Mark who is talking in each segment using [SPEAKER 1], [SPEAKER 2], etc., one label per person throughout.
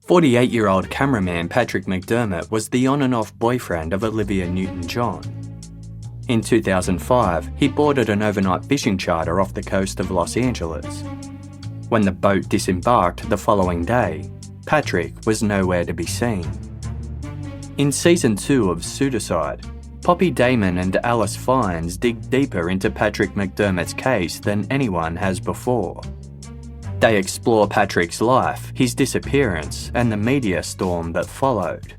[SPEAKER 1] 48-year-old cameraman Patrick McDermott was the on-and-off boyfriend of Olivia Newton-John. In 2005, he boarded an overnight fishing charter off the coast of Los Angeles. When the boat disembarked the following day, Patrick was nowhere to be seen. In Season 2 of Pseudocide, Poppy Damon and Alice Fiennes dig deeper into Patrick McDermott's case than anyone has before. They explore Patrick's life, his disappearance, and the media storm that followed.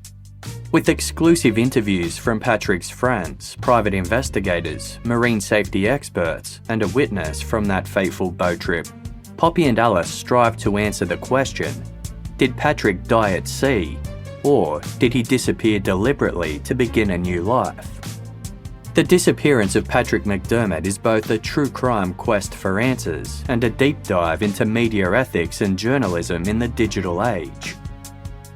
[SPEAKER 1] With exclusive interviews from Patrick's friends, private investigators, marine safety experts, and a witness from that fateful boat trip, Poppy and Alice strive to answer the question, did Patrick die at sea, or did he disappear deliberately to begin a new life? The disappearance of Patrick McDermott is both a true crime quest for answers and a deep dive into media ethics and journalism in the digital age.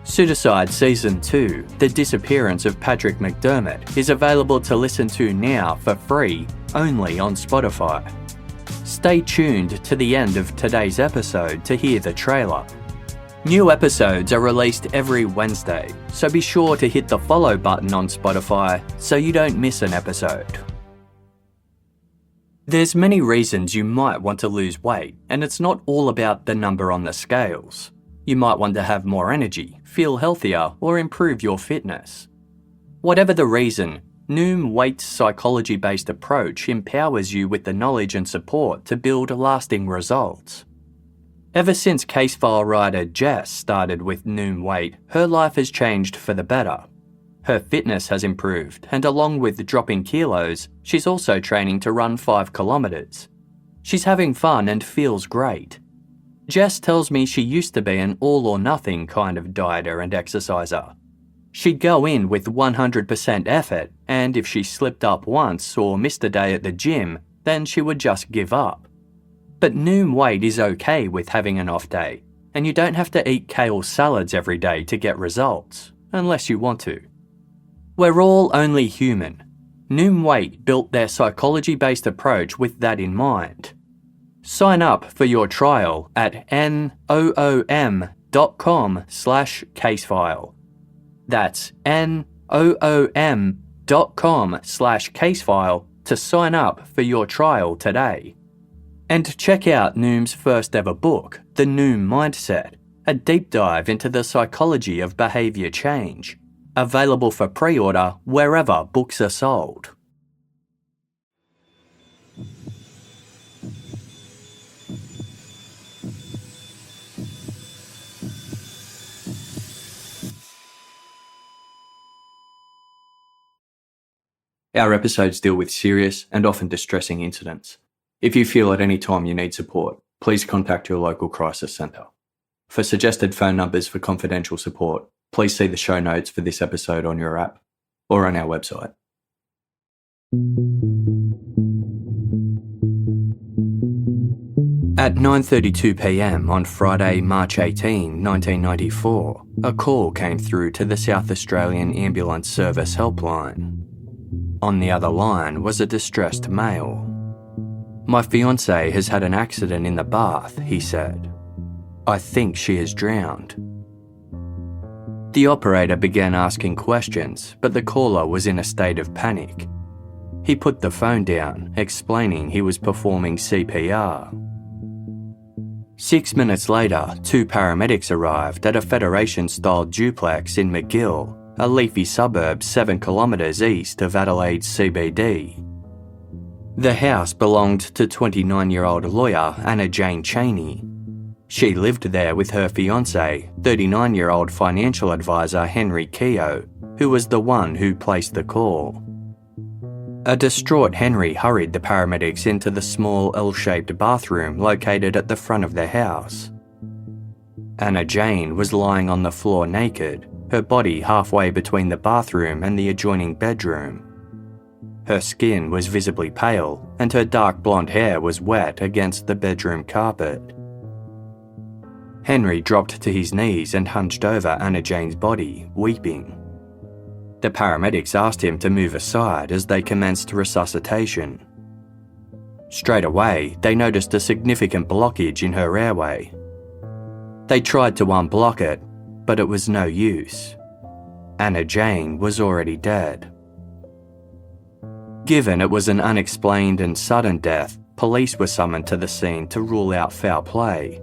[SPEAKER 1] Pseudocide Season 2, The Disappearance of Patrick McDermott, is available to listen to now for free, only on Spotify. Stay tuned to the end of today's episode to hear the trailer. New episodes are released every Wednesday, so be sure to hit the follow button on Spotify so you don't miss an episode. There's many reasons you might want to lose weight, and it's not all about the number on the scales. You might want to have more energy, feel healthier, or improve your fitness. Whatever the reason, Noom Weight's psychology-based approach empowers you with the knowledge and support to build lasting results. Ever since Casefile writer Jess started with Noom Weight, her life has changed for the better. Her fitness has improved, and along with dropping kilos, she's also training to run 5 kilometres. She's having fun and feels great. Jess tells me she used to be an all-or-nothing kind of dieter and exerciser. She'd go in with 100% effort, and if she slipped up once or missed a day at the gym, then she would just give up. But Noom Weight is okay with having an off day, and you don't have to eat kale salads every day to get results, unless you want to. We're all only human. Noom Weight built their psychology-based approach with that in mind. Sign up for your trial at noom.com/casefile. That's noom.com/casefile to sign up for your trial today. And check out Noom's first ever book, The Noom Mindset, a deep dive into the psychology of behaviour change. Available for pre-order wherever books are sold. Our episodes deal with serious and often distressing incidents. If you feel at any time you need support, please contact your local crisis centre. For suggested phone numbers for confidential support, please see the show notes for this episode on your app or on our website. At 9:32 p.m. on Friday, March 18, 1994, a call came through to the South Australian Ambulance Service helpline. On the other line was a distressed male. "My fiancée has had an accident in the bath," he said. "I think she has drowned." The operator began asking questions, but the caller was in a state of panic. He put the phone down, explaining he was performing CPR. 6 minutes later, 2 paramedics arrived at a Federation-style duplex in Magill, a leafy suburb 7 kilometres east of Adelaide's CBD. The house belonged to 29-year-old lawyer Anna-Jane Cheney. She lived there with her fiancé, 39-year-old financial advisor Henry Keogh, who was the one who placed the call. A distraught Henry hurried the paramedics into the small L-shaped bathroom located at the front of the house. Anna-Jane was lying on the floor naked, her body halfway between the bathroom and the adjoining bedroom. Her skin was visibly pale, and her dark blonde hair was wet against the bedroom carpet. Henry dropped to his knees and hunched over Anna-Jane's body, weeping. The paramedics asked him to move aside as they commenced resuscitation. Straight away, they noticed a significant blockage in her airway. They tried to unblock it, but it was no use. Anna-Jane was already dead. Given it was an unexplained and sudden death, police were summoned to the scene to rule out foul play.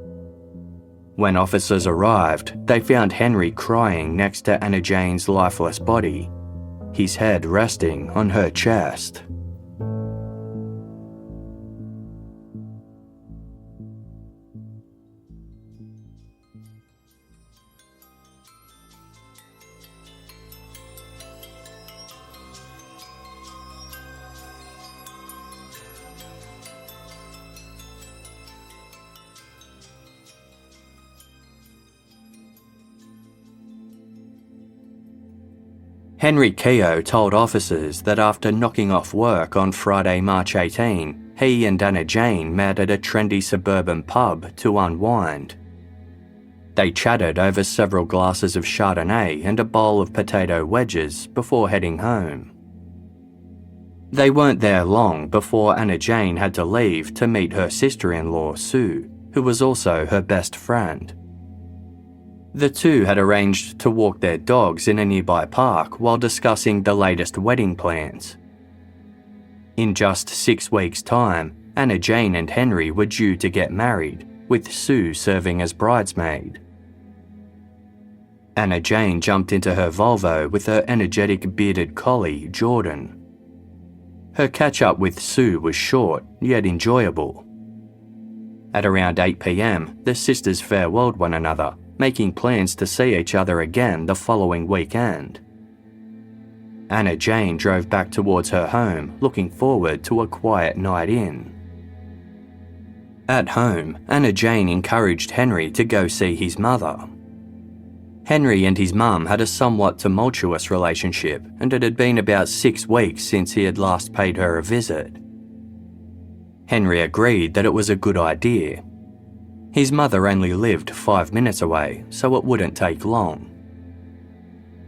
[SPEAKER 1] When officers arrived, they found Henry crying next to Anna-Jane's lifeless body, his head resting on her chest. Henry Keogh told officers that after knocking off work on Friday, March 18, he and Anna-Jane met at a trendy suburban pub to unwind. They chatted over several glasses of Chardonnay and a bowl of potato wedges before heading home. They weren't there long before Anna-Jane had to leave to meet her sister-in-law, Sue, who was also her best friend. The two had arranged to walk their dogs in a nearby park while discussing the latest wedding plans. In just 6 weeks' time, Anna-Jane and Henry were due to get married, with Sue serving as bridesmaid. Anna-Jane jumped into her Volvo with her energetic bearded collie, Jordan. Her catch-up with Sue was short, yet enjoyable. At around 8 p.m, the sisters farewelled one another, making plans to see each other again the following weekend. Anna-Jane drove back towards her home, looking forward to a quiet night in. At home, Anna-Jane encouraged Henry to go see his mother. Henry and his mum had a somewhat tumultuous relationship, and it had been about 6 weeks since he had last paid her a visit. Henry agreed that it was a good idea. His mother only lived 5 minutes away, so it wouldn't take long.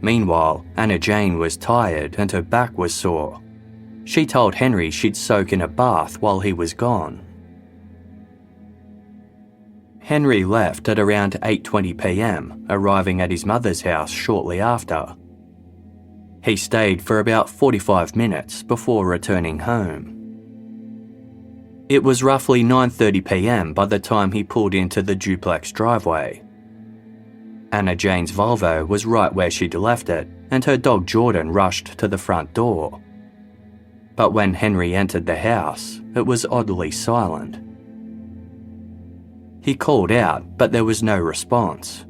[SPEAKER 1] Meanwhile, Anna-Jane was tired and her back was sore. She told Henry she'd soak in a bath while he was gone. Henry left at around 8:20 p.m, arriving at his mother's house shortly after. He stayed for about 45 minutes before returning home. It was roughly 9:30 p.m. by the time he pulled into the duplex driveway. Anna-Jane's Volvo was right where she'd left it, and her dog Jordan rushed to the front door. But when Henry entered the house, it was oddly silent. He called out, but there was no response.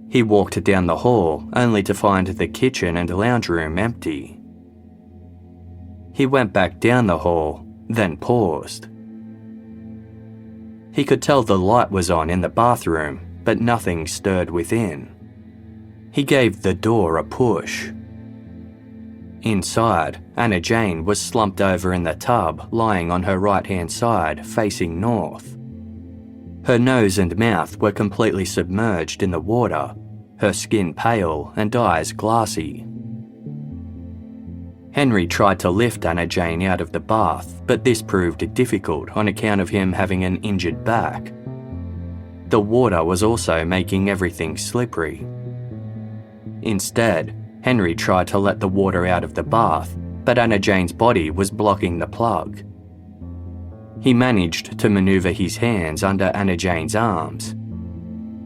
[SPEAKER 1] He walked down the hall, only to find the kitchen and lounge room empty. He went back down the hall, then paused. He could tell the light was on in the bathroom, but nothing stirred within. He gave the door a push. Inside, Anna-Jane was slumped over in the tub, lying on her right-hand side, facing north. Her nose and mouth were completely submerged in the water, her skin pale and eyes glassy. Henry tried to lift Anna-Jane out of the bath, but this proved difficult on account of him having an injured back. The water was also making everything slippery. Instead, Henry tried to let the water out of the bath, but Anna-Jane's body was blocking the plug. He managed to maneuver his hands under Anna-Jane's arms.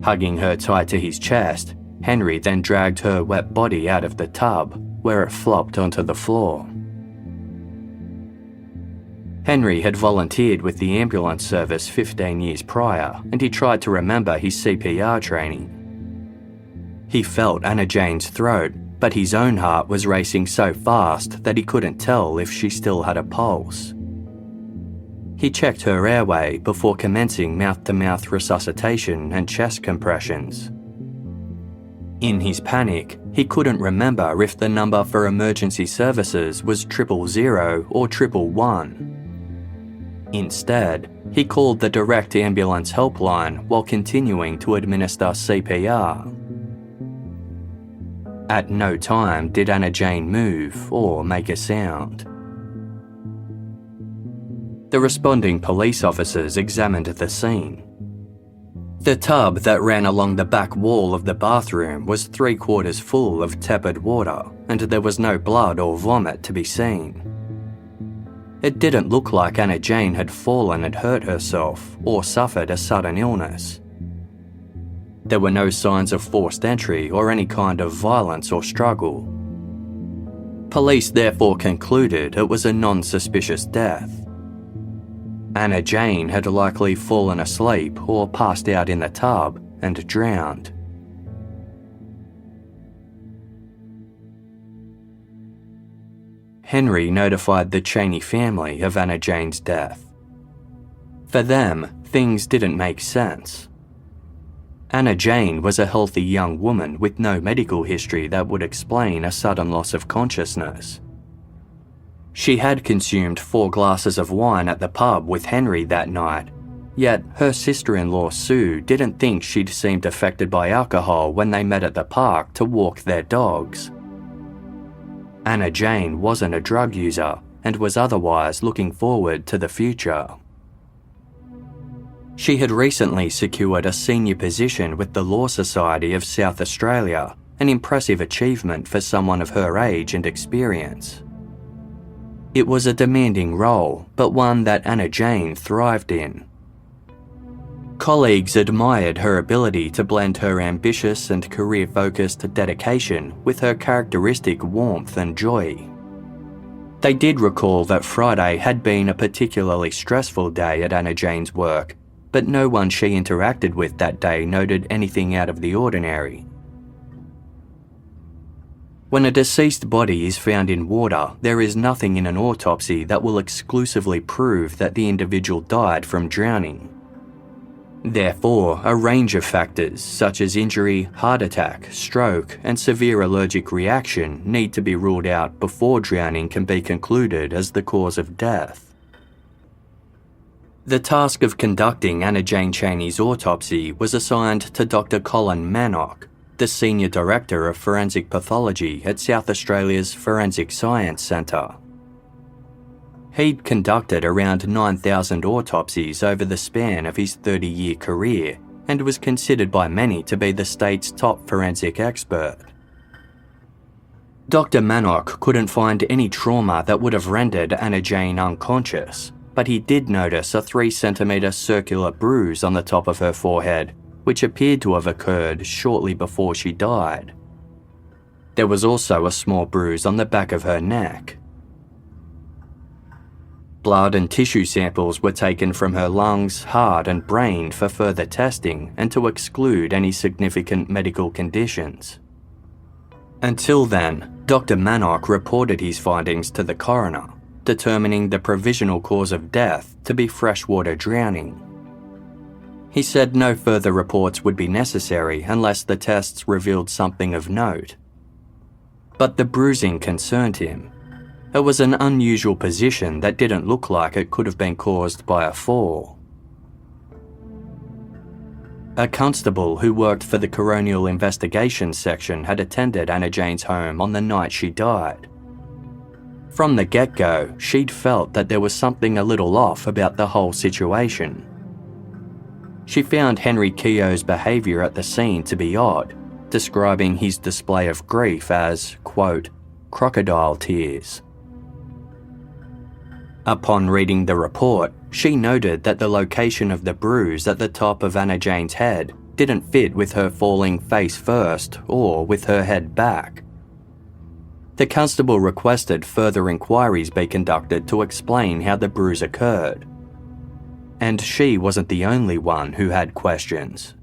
[SPEAKER 1] Hugging her tight to his chest, Henry then dragged her wet body out of the tub, where it flopped onto the floor. Henry had volunteered with the ambulance service 15 years prior, and he tried to remember his CPR training. He felt Anna-Jane's throat, but his own heart was racing so fast that he couldn't tell if she still had a pulse. He checked her airway before commencing mouth-to-mouth resuscitation and chest compressions. In his panic, he couldn't remember if the number for emergency services was 000 or 111. Instead, he called the direct ambulance helpline while continuing to administer CPR. At no time did Anna-Jane move or make a sound. The responding police officers examined the scene. The tub that ran along the back wall of the bathroom was 3/4 full of tepid water, and there was no blood or vomit to be seen. It didn't look like Anna-Jane had fallen and hurt herself or suffered a sudden illness. There were no signs of forced entry or any kind of violence or struggle. Police therefore concluded it was a non-suspicious death. Anna-Jane had likely fallen asleep or passed out in the tub and drowned. Henry notified the Cheney family of Anna-Jane's death. For them, things didn't make sense. Anna-Jane was a healthy young woman with no medical history that would explain a sudden loss of consciousness. She had consumed 4 glasses of wine at the pub with Henry that night, yet her sister-in-law Sue didn't think she'd seemed affected by alcohol when they met at the park to walk their dogs. Anna-Jane wasn't a drug user and was otherwise looking forward to the future. She had recently secured a senior position with the Law Society of South Australia, an impressive achievement for someone of her age and experience. It was a demanding role, but one that Anna-Jane thrived in. Colleagues admired her ability to blend her ambitious and career-focused dedication with her characteristic warmth and joy. They did recall that Friday had been a particularly stressful day at Anna-Jane's work, but no one she interacted with that day noted anything out of the ordinary. When a deceased body is found in water, there is nothing in an autopsy that will exclusively prove that the individual died from drowning. Therefore, a range of factors such as injury, heart attack, stroke, and severe allergic reaction need to be ruled out before drowning can be concluded as the cause of death. The task of conducting Anna-Jane Cheney's autopsy was assigned to Dr. Colin Manock, the Senior Director of Forensic Pathology at South Australia's Forensic Science Centre. He'd conducted around 9,000 autopsies over the span of his 30-year career and was considered by many to be the state's top forensic expert. Dr. Manock couldn't find any trauma that would have rendered Anna-Jane unconscious, but he did notice a 3-centimetre circular bruise on the top of her forehead, which appeared to have occurred shortly before she died. There was also a small bruise on the back of her neck. Blood and tissue samples were taken from her lungs, heart and brain for further testing and to exclude any significant medical conditions. Until then, Dr. Manock reported his findings to the coroner, determining the provisional cause of death to be freshwater drowning. He said no further reports would be necessary unless the tests revealed something of note. But the bruising concerned him. It was an unusual position that didn't look like it could have been caused by a fall. A constable who worked for the Coronial Investigations section had attended Anna-Jane's home on the night she died. From the get-go, she'd felt that there was something a little off about the whole situation. She found Henry Keogh's behaviour at the scene to be odd, describing his display of grief as, quote, crocodile tears. Upon reading the report, she noted that the location of the bruise at the top of Anna-Jane's head didn't fit with her falling face first or with her head back. The constable requested further inquiries be conducted to explain how the bruise occurred. And she wasn't the only one who had questions.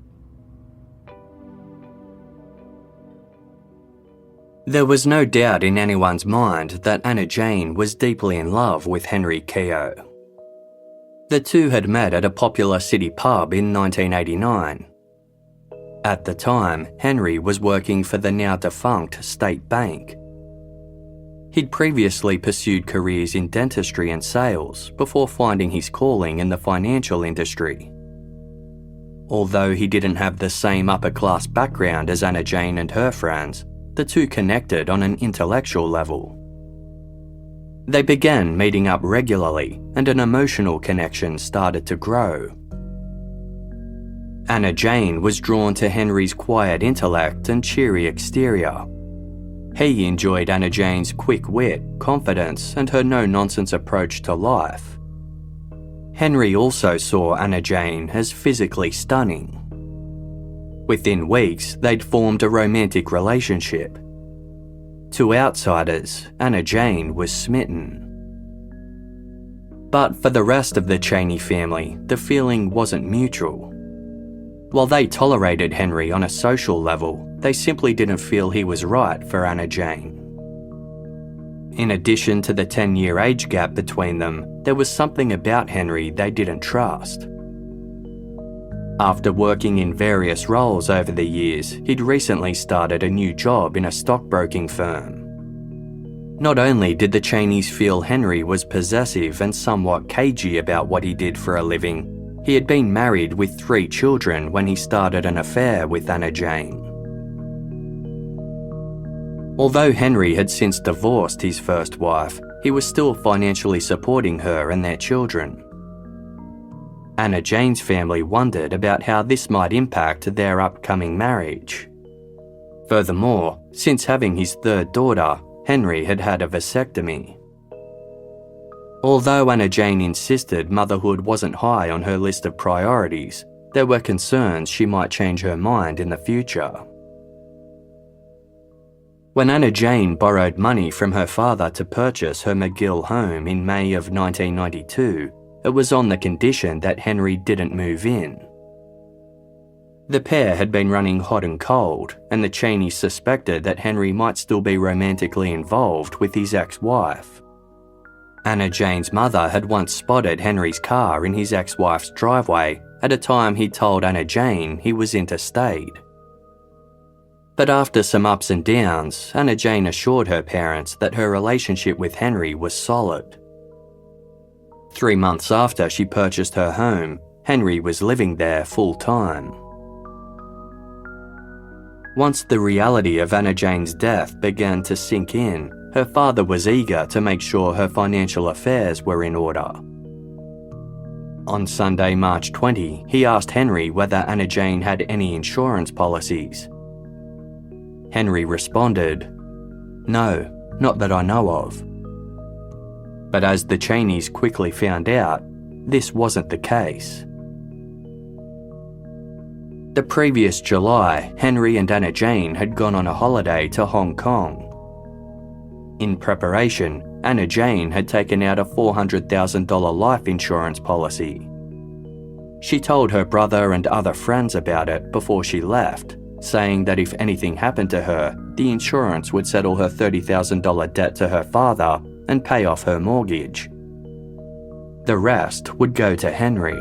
[SPEAKER 1] There was no doubt in anyone's mind that Anna-Jane was deeply in love with Henry Keogh. The two had met at a popular city pub in 1989. At the time, Henry was working for the now-defunct State Bank. He'd previously pursued careers in dentistry and sales before finding his calling in the financial industry. Although he didn't have the same upper-class background as Anna-Jane and her friends, the two connected on an intellectual level. They began meeting up regularly, and an emotional connection started to grow. Anna-Jane was drawn to Henry's quiet intellect and cheery exterior. He enjoyed Anna-Jane's quick wit, confidence, and her no-nonsense approach to life. Henry also saw Anna-Jane as physically stunning. Within weeks, they'd formed a romantic relationship. To outsiders, Anna-Jane was smitten. But for the rest of the Cheney family, the feeling wasn't mutual. While they tolerated Henry on a social level, they simply didn't feel he was right for Anna-Jane. In addition to the 10-year age gap between them, there was something about Henry they didn't trust. After working in various roles over the years, he'd recently started a new job in a stockbroking firm. Not only did the Cheneys feel Henry was possessive and somewhat cagey about what he did for a living, he had been married with 3 children when he started an affair with Anna-Jane. Although Henry had since divorced his first wife, he was still financially supporting her and their children. Anna-Jane's family wondered about how this might impact their upcoming marriage. Furthermore, since having his 3rd daughter, Henry had had a vasectomy. Although Anna-Jane insisted motherhood wasn't high on her list of priorities, there were concerns she might change her mind in the future. When Anna-Jane borrowed money from her father to purchase her Magill home in May of 1992, it was on the condition that Henry didn't move in. The pair had been running hot and cold, and the Cheneys suspected that Henry might still be romantically involved with his ex-wife. Anna-Jane's mother had once spotted Henry's car in his ex-wife's driveway at a time he told Anna-Jane he was interstate. But after some ups and downs, Anna-Jane assured her parents that her relationship with Henry was solid. 3 months after she purchased her home, Henry was living there full-time. Once the reality of Anna-Jane's death began to sink in, her father was eager to make sure her financial affairs were in order. On Sunday, March 20, he asked Henry whether Anna-Jane had any insurance policies. Henry responded, "No, not that I know of." But as the Cheneys quickly found out, this wasn't the case. The previous July, Henry and Anna-Jane had gone on a holiday to Hong Kong. In preparation, Anna-Jane had taken out a $400,000 life insurance policy. She told her brother and other friends about it before she left, saying that if anything happened to her, the insurance would settle her $30,000 debt to her father and pay off her mortgage. The rest would go to Henry.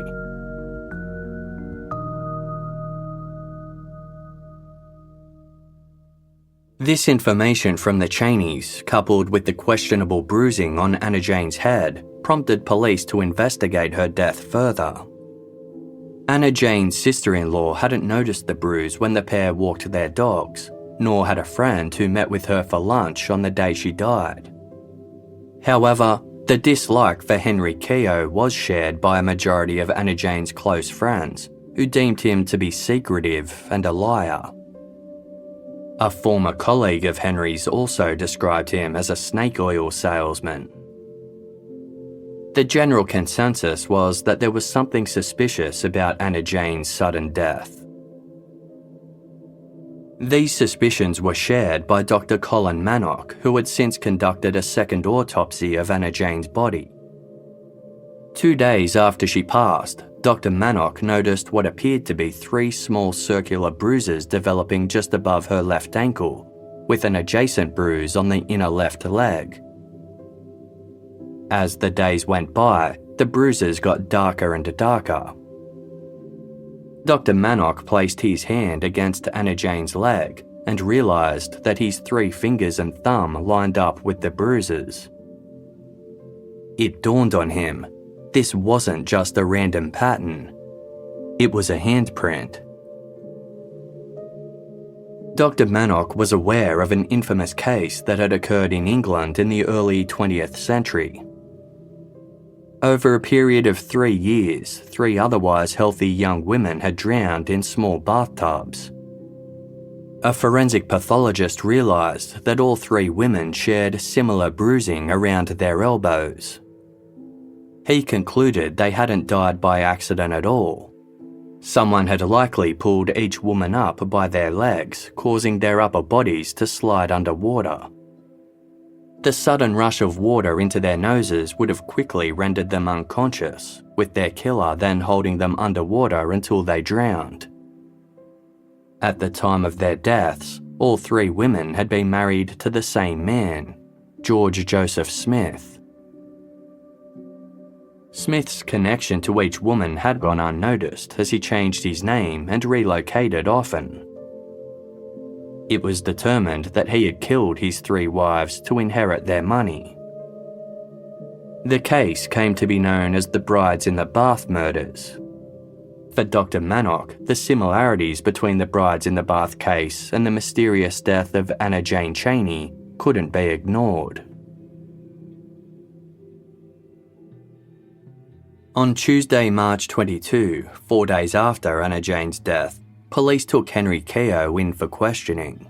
[SPEAKER 1] This information from the Cheneys, coupled with the questionable bruising on Anna-Jane's head, prompted police to investigate her death further. Anna-Jane's sister-in-law hadn't noticed the bruise when the pair walked their dogs, nor had a friend who met with her for lunch on the day she died. However, the dislike for Henry Keogh was shared by a majority of Anna-Jane's close friends, who deemed him to be secretive and a liar. A former colleague of Henry's also described him as a snake oil salesman. The general consensus was that there was something suspicious about Anna-Jane's sudden death. These suspicions were shared by Dr. Colin Manock, who had since conducted a second autopsy of Anna-Jane's body. 2 days after she passed, Dr. Manock noticed what appeared to be 3 small circular bruises developing just above her left ankle, with an adjacent bruise on the inner left leg. As the days went by, the bruises got darker and darker. Dr. Manock placed his hand against Anna-Jane's leg and realised that his 3 fingers and thumb lined up with the bruises. It dawned on him, this wasn't just a random pattern. It was a handprint. Dr. Manock was aware of an infamous case that had occurred in England in the early 20th century. Over a period of 3 years, 3 otherwise healthy young women had drowned in small bathtubs. A forensic pathologist realised that all 3 women shared similar bruising around their elbows. He concluded they hadn't died by accident at all. Someone had likely pulled each woman up by their legs, causing their upper bodies to slide underwater. The sudden rush of water into their noses would have quickly rendered them unconscious, with their killer then holding them underwater until they drowned. At the time of their deaths, all 3 women had been married to the same man, George Joseph Smith. Smith's connection to each woman had gone unnoticed as he changed his name and relocated often. It was determined that he had killed his 3 wives to inherit their money. The case came to be known as the Brides in the Bath murders. For Dr. Manock, the similarities between the Brides in the Bath case and the mysterious death of Anna-Jane Cheney couldn't be ignored. On Tuesday, March 22, 4 days after Anna-Jane's death, police took Henry Keogh in for questioning.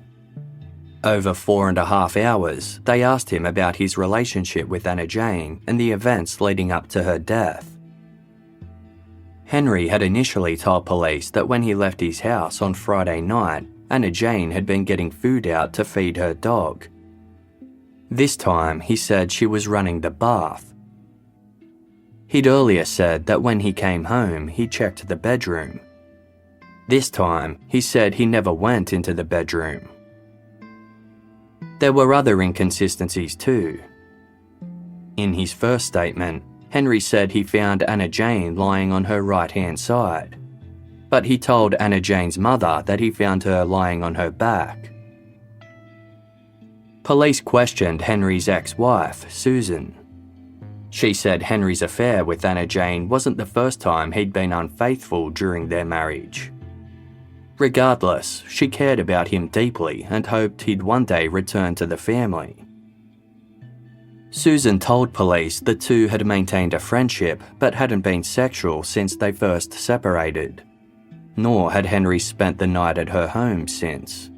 [SPEAKER 1] Over 4.5 hours, they asked him about his relationship with Anna-Jane and the events leading up to her death. Henry had initially told police that when he left his house on Friday night, Anna-Jane had been getting food out to feed her dog. This time, he said she was running the bath. He'd earlier said that when he came home, he checked the bedroom. This time, he said he never went into the bedroom. There were other inconsistencies too. In his first statement, Henry said he found Anna-Jane lying on her right-hand side, but he told Anna-Jane's mother that he found her lying on her back. Police questioned Henry's ex-wife, Susan. She said Henry's affair with Anna-Jane wasn't the first time he'd been unfaithful during their marriage. Regardless, she cared about him deeply and hoped he'd one day return to the family. Susan told police the two had maintained a friendship but hadn't been sexual since they first separated, nor had Henry spent the night at her home since.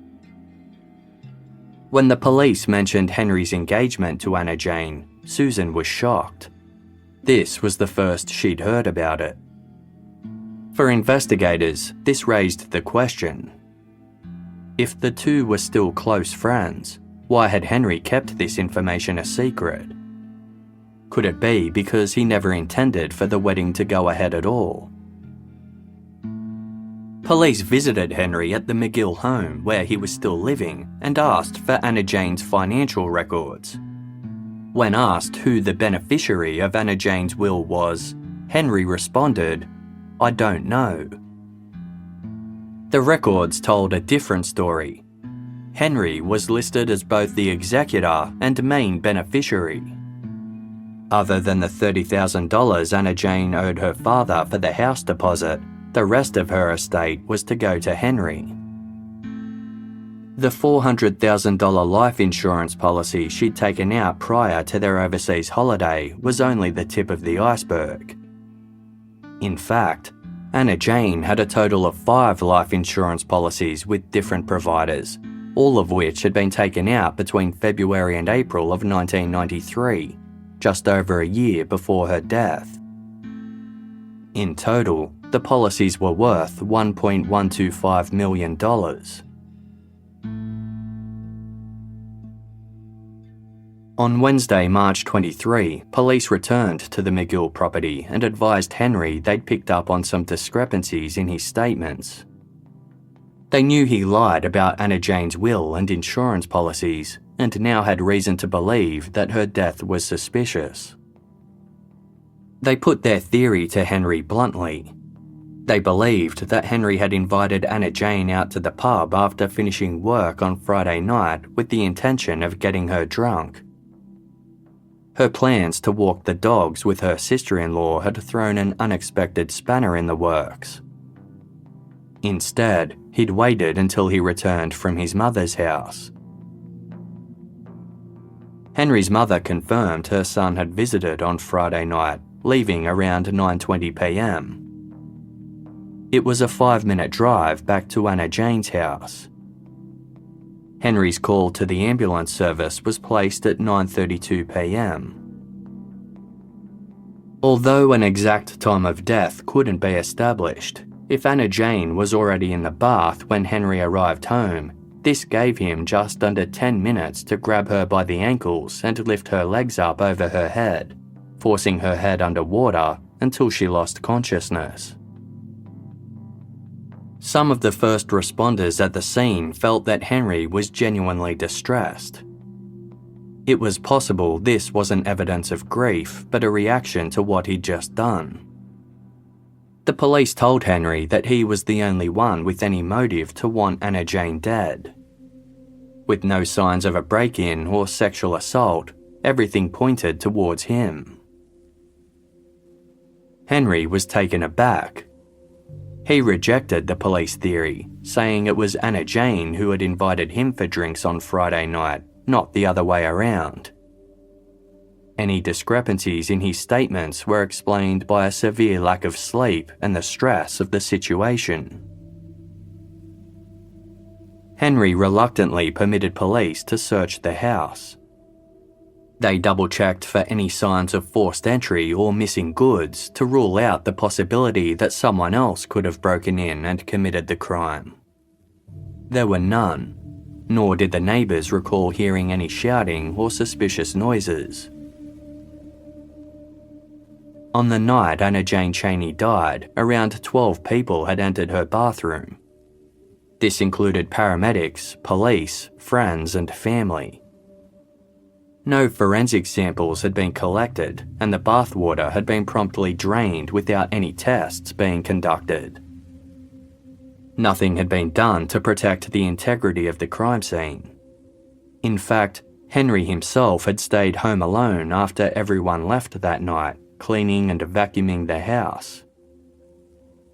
[SPEAKER 1] When the police mentioned Henry's engagement to Anna-Jane, Susan was shocked. This was the first she'd heard about it. For investigators, this raised the question: if the two were still close friends, why had Henry kept this information a secret? Could it be because he never intended for the wedding to go ahead at all? Police visited Henry at the McGill home where he was still living and asked for Anna-Jane's financial records. When asked who the beneficiary of Anna-Jane's will was, Henry responded, "I don't know." The records told a different story. Henry was listed as both the executor and main beneficiary. Other than the $30,000 Anna-Jane owed her father for the house deposit, the rest of her estate was to go to Henry. The $400,000 life insurance policy she'd taken out prior to their overseas holiday was only the tip of the iceberg. In fact, Anna-Jane had a total of 5 life insurance policies with different providers, all of which had been taken out between February and April of 1993, just over a year before her death. In total, the policies were worth $1.125 million. On Wednesday, March 23, police returned to the McGill property and advised Henry they'd picked up on some discrepancies in his statements. They knew he lied about Anna-Jane's will and insurance policies and now had reason to believe that her death was suspicious. They put their theory to Henry bluntly. They believed that Henry had invited Anna-Jane out to the pub after finishing work on Friday night with the intention of getting her drunk. Her plans to walk the dogs with her sister-in-law had thrown an unexpected spanner in the works. Instead, he'd waited until he returned from his mother's house. Henry's mother confirmed her son had visited on Friday night leaving around 9:20 p.m. It was a 5-minute drive back to Anna-Jane's house. Henry's call to the ambulance service was placed at 9:32 p.m. Although an exact time of death couldn't be established, if Anna-Jane was already in the bath when Henry arrived home, this gave him just under 10 minutes to grab her by the ankles and lift her legs up over her head, forcing her head underwater until she lost consciousness. Some of the first responders at the scene felt that Henry was genuinely distressed. It was possible this wasn't evidence of grief, but a reaction to what he'd just done. The police told Henry that he was the only one with any motive to want Anna-Jane dead. With no signs of a break-in or sexual assault, everything pointed towards him. Henry was taken aback. He rejected the police theory, saying it was Anna-Jane who had invited him for drinks on Friday night, not the other way around. Any discrepancies in his statements were explained by a severe lack of sleep and the stress of the situation. Henry reluctantly permitted police to search the house. They double-checked for any signs of forced entry or missing goods to rule out the possibility that someone else could have broken in and committed the crime. There were none, nor did the neighbours recall hearing any shouting or suspicious noises. On the night Anna-Jane Cheney died, around 12 people had entered her bathroom. This included paramedics, police, friends and family. No forensic samples had been collected, and the bathwater had been promptly drained without any tests being conducted. Nothing had been done to protect the integrity of the crime scene. In fact, Henry himself had stayed home alone after everyone left that night, cleaning and vacuuming the house.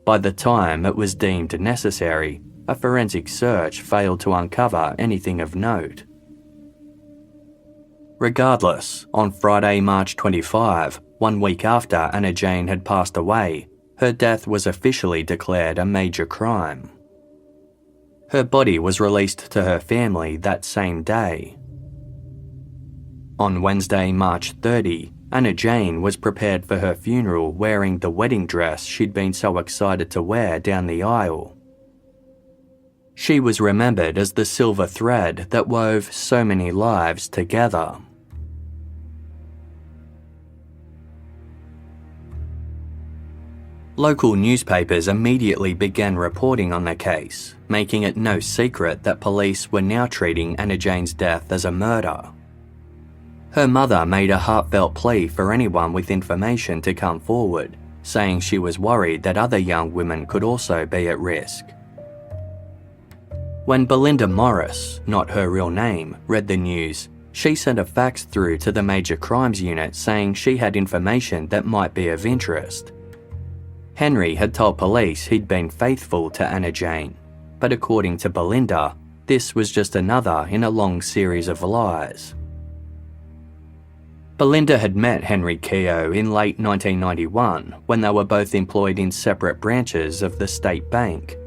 [SPEAKER 1] By the time it was deemed necessary, a forensic search failed to uncover anything of note. Regardless, on Friday, March 25, 1 week after Anna-Jane had passed away, her death was officially declared a major crime. Her body was released to her family that same day. On Wednesday, March 30, Anna-Jane was prepared for her funeral wearing the wedding dress she'd been so excited to wear down the aisle. She was remembered as the silver thread that wove so many lives together. Local newspapers immediately began reporting on the case, making it no secret that police were now treating Anna-Jane's death as a murder. Her mother made a heartfelt plea for anyone with information to come forward, saying she was worried that other young women could also be at risk. When Belinda Morris, not her real name, read the news, she sent a fax through to the Major Crimes Unit saying she had information that might be of interest. Henry had told police he'd been faithful to Anna-Jane, but according to Belinda, this was just another in a long series of lies. Belinda had met Henry Keogh in late 1991 when they were both employed in separate branches of the state bank.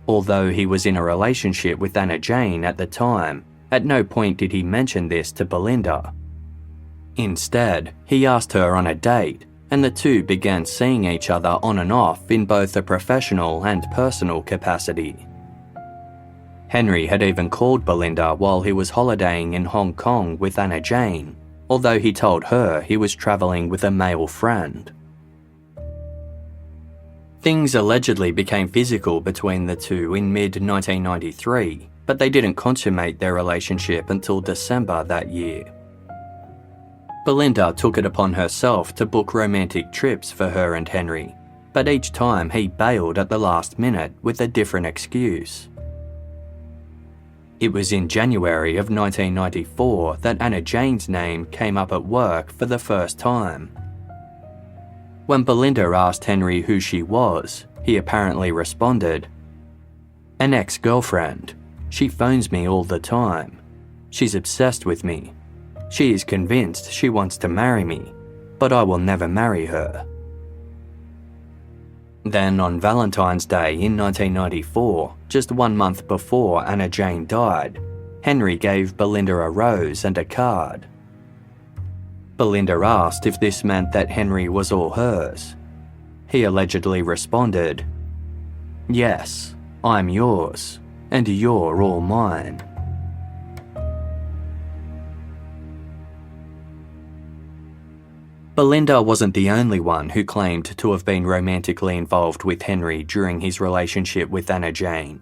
[SPEAKER 1] Although he was in a relationship with Anna-Jane at the time, at no point did he mention this to Belinda. Instead, he asked her on a date, and the two began seeing each other on and off in both a professional and personal capacity. Henry had even called Belinda while he was holidaying in Hong Kong with Anna-Jane, although he told her he was travelling with a male friend. Things allegedly became physical between the two in mid-1993, but they didn't consummate their relationship until December that year. Belinda took it upon herself to book romantic trips for her and Henry, but each time he bailed at the last minute with a different excuse. It was in January of 1994 that Anna-Jane's name came up at work for the first time. When Belinda asked Henry who she was, he apparently responded, "An ex-girlfriend. She phones me all the time. She's obsessed with me. She is convinced she wants to marry me. but I will never marry her. Then on Valentine's Day in 1994, just 1 month before Anna-Jane died, Henry gave Belinda a rose and a card. Belinda asked if this meant that Henry was all hers. He allegedly responded, "Yes, I'm yours, and you're all mine." Belinda wasn't the only one who claimed to have been romantically involved with Henry during his relationship with Anna-Jane.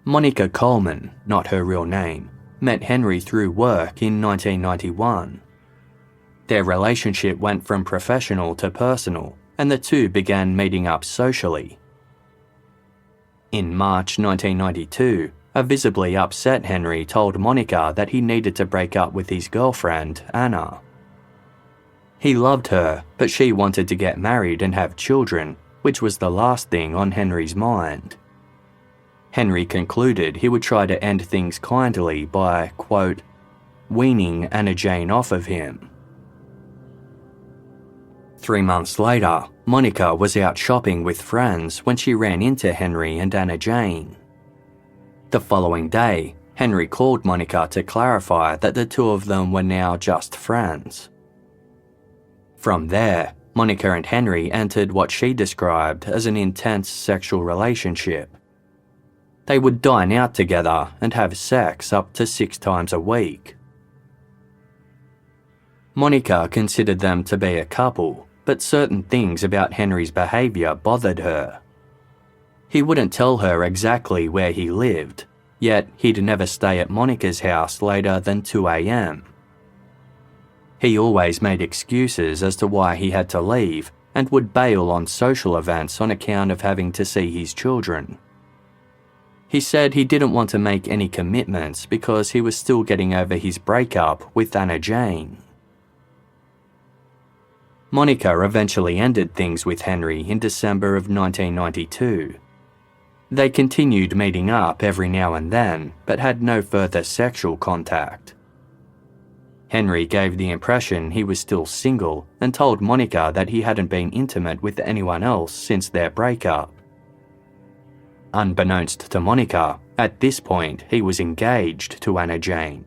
[SPEAKER 1] Monica Coleman, not her real name, met Henry through work in 1991. Their relationship went from professional to personal, and the two began meeting up socially. In March 1992, a visibly upset Henry told Monica that he needed to break up with his girlfriend, Anna. He loved her, but she wanted to get married and have children, which was the last thing on Henry's mind. Henry concluded he would try to end things kindly by, quote, weaning Anna-Jane off of him. 3 months later, Monica was out shopping with friends when she ran into Henry and Anna-Jane. The following day, Henry called Monica to clarify that the two of them were now just friends. From there, Monica and Henry entered what she described as an intense sexual relationship. They would dine out together and have sex up to 6 times a week. Monica considered them to be a couple, but certain things about Henry's behaviour bothered her. He wouldn't tell her exactly where he lived, yet he'd never stay at Monica's house later than 2 a.m. He always made excuses as to why he had to leave and would bail on social events on account of having to see his children. He said he didn't want to make any commitments because he was still getting over his breakup with Anna-Jane. Monica eventually ended things with Henry in December of 1992. They continued meeting up every now and then, but had no further sexual contact. Henry gave the impression he was still single and told Monica that he hadn't been intimate with anyone else since their breakup. Unbeknownst to Monica, at this point he was engaged to Anna-Jane.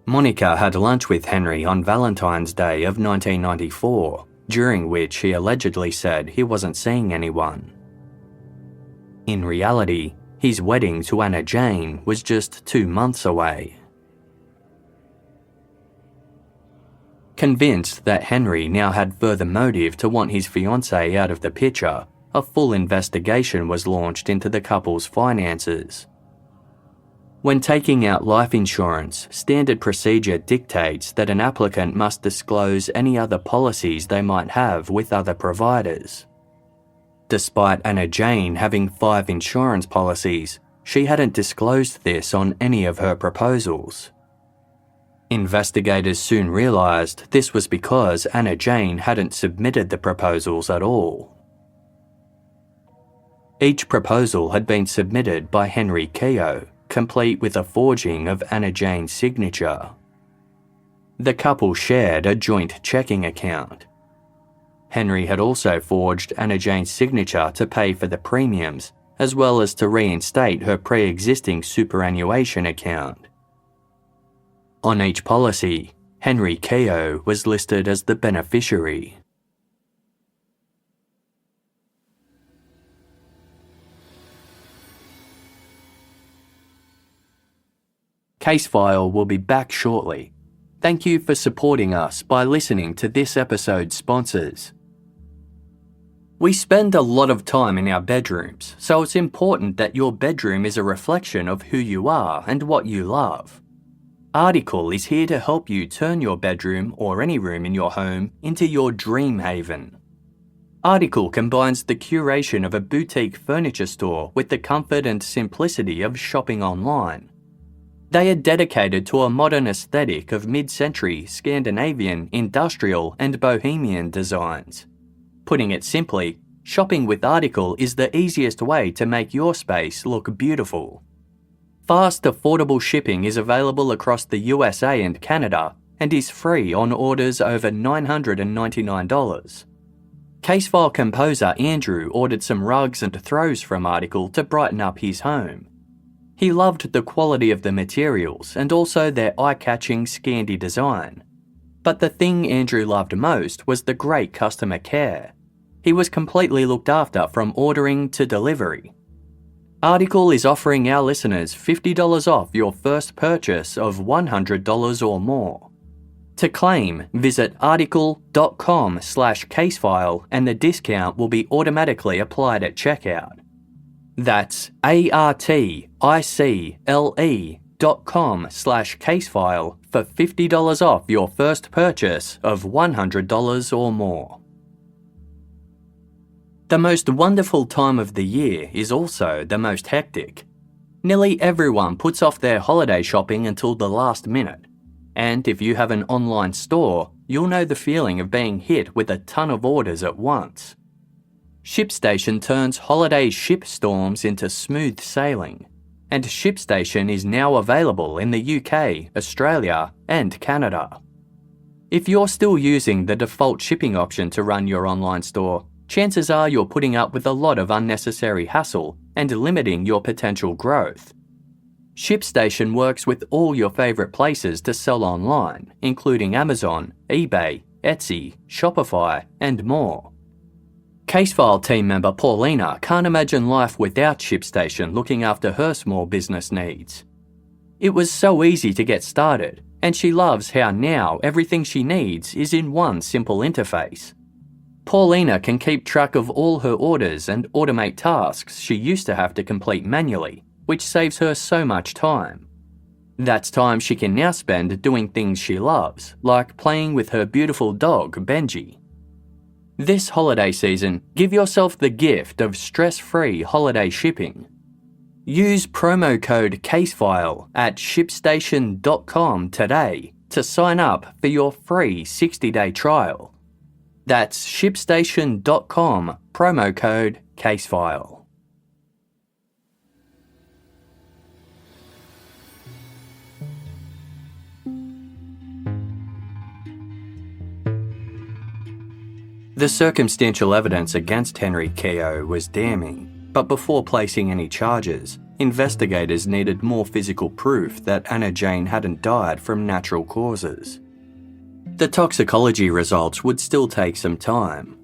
[SPEAKER 1] Monica had lunch with Henry on Valentine's Day of 1994, during which he allegedly said he wasn't seeing anyone. In reality, his wedding to Anna-Jane was just 2 months away. Convinced that Henry now had further motive to want his fiancée out of the picture, a full investigation was launched into the couple's finances. When taking out life insurance, standard procedure dictates that an applicant must disclose any other policies they might have with other providers. Despite Anna-Jane having 5 insurance policies, she hadn't disclosed this on any of her proposals. Investigators soon realised this was because Anna-Jane hadn't submitted the proposals at all. Each proposal had been submitted by Henry Keogh, complete with a forging of Anna-Jane's signature. The couple shared a joint checking account. Henry had also forged Anna-Jane's signature to pay for the premiums, as well as to reinstate her pre-existing superannuation account. On each policy, Henry Keogh was listed as the beneficiary. Casefile will be back shortly. Thank you for supporting us by listening to this episode's sponsors. We spend a lot of time in our bedrooms, so it's important that your bedroom is a reflection of who you are and what you love. Article is here to help you turn your bedroom or any room in your home into your dream haven. Article combines the curation of a boutique furniture store with the comfort and simplicity of shopping online. They are dedicated to a modern aesthetic of mid-century Scandinavian, industrial and bohemian designs. Putting it simply, shopping with Article is the easiest way to make your space look beautiful. Fast, affordable shipping is available across the USA and Canada, and is free on orders over $999. Casefile composer Andrew ordered some rugs and throws from Article to brighten up his home. He loved the quality of the materials and also their eye-catching Scandi design. But the thing Andrew loved most was the great customer care. He was completely looked after from ordering to delivery. Article is offering our listeners $50 off your first purchase of $100 or more. To claim, visit article.com/casefile and the discount will be automatically applied at checkout. That's article.com/casefile for $50 off your first purchase of $100 or more. The most wonderful time of the year is also the most hectic. Nearly everyone puts off their holiday shopping until the last minute. And if you have an online store, you'll know the feeling of being hit with a ton of orders at once. ShipStation turns holiday ship storms into smooth sailing, and ShipStation is now available in the UK, Australia, and Canada. If you're still using the default shipping option to run your online store, chances are you're putting up with a lot of unnecessary hassle and limiting your potential growth. ShipStation works with all your favourite places to sell online, including Amazon, eBay, Etsy, Shopify, and more. Casefile team member Paulina can't imagine life without ShipStation looking after her small business needs. It was so easy to get started, and she loves how now everything she needs is in one simple interface. Paulina can keep track of all her orders and automate tasks she used to have to complete manually, which saves her so much time. That's time she can now spend doing things she loves, like playing with her beautiful dog, Benji. This holiday season, give yourself the gift of stress-free holiday shipping. Use promo code CASEFILE at ShipStation.com today to sign up for your free 60-day trial. That's ShipStation.com, promo code CASEFILE. The circumstantial evidence against Henry Keogh was damning, but before placing any charges, investigators needed more physical proof that Anna-Jane hadn't died from natural causes. The toxicology results would still take some time,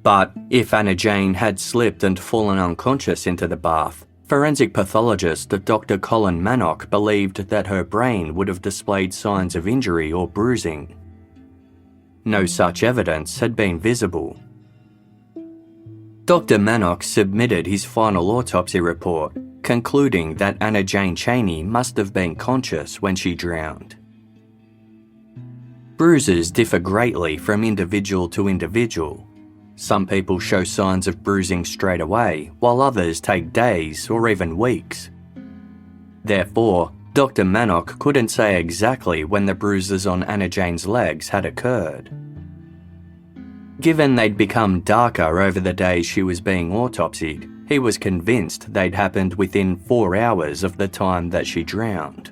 [SPEAKER 1] but if Anna-Jane had slipped and fallen unconscious into the bath, forensic pathologist Dr. Colin Manock believed that her brain would have displayed signs of injury or bruising. No such evidence had been visible. Dr. Manock submitted his final autopsy report, concluding that Anna-Jane Cheney must have been conscious when she drowned. Bruises differ greatly from individual to individual. Some people show signs of bruising straight away, while others take days or even weeks. Therefore, Dr. Manock couldn't say exactly when the bruises on Anna-Jane's legs had occurred. Given they'd become darker over the days she was being autopsied, he was convinced they'd happened within 4 hours of the time that she drowned.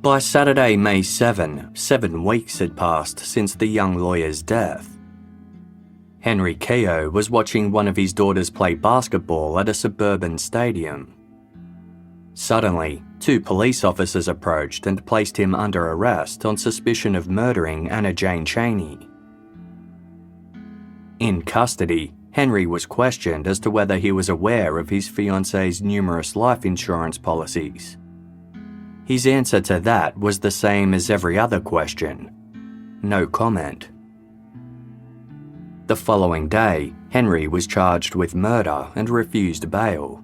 [SPEAKER 1] By Saturday, May 7, 7 weeks had passed since the young lawyer's death. Henry Keogh was watching one of his daughters play basketball at a suburban stadium. Suddenly, 2 police officers approached and placed him under arrest on suspicion of murdering Anna-Jane Cheney. In custody, Henry was questioned as to whether he was aware of his fiancée's numerous life insurance policies. His answer to that was the same as every other question: no comment. The following day, Henry was charged with murder and refused bail.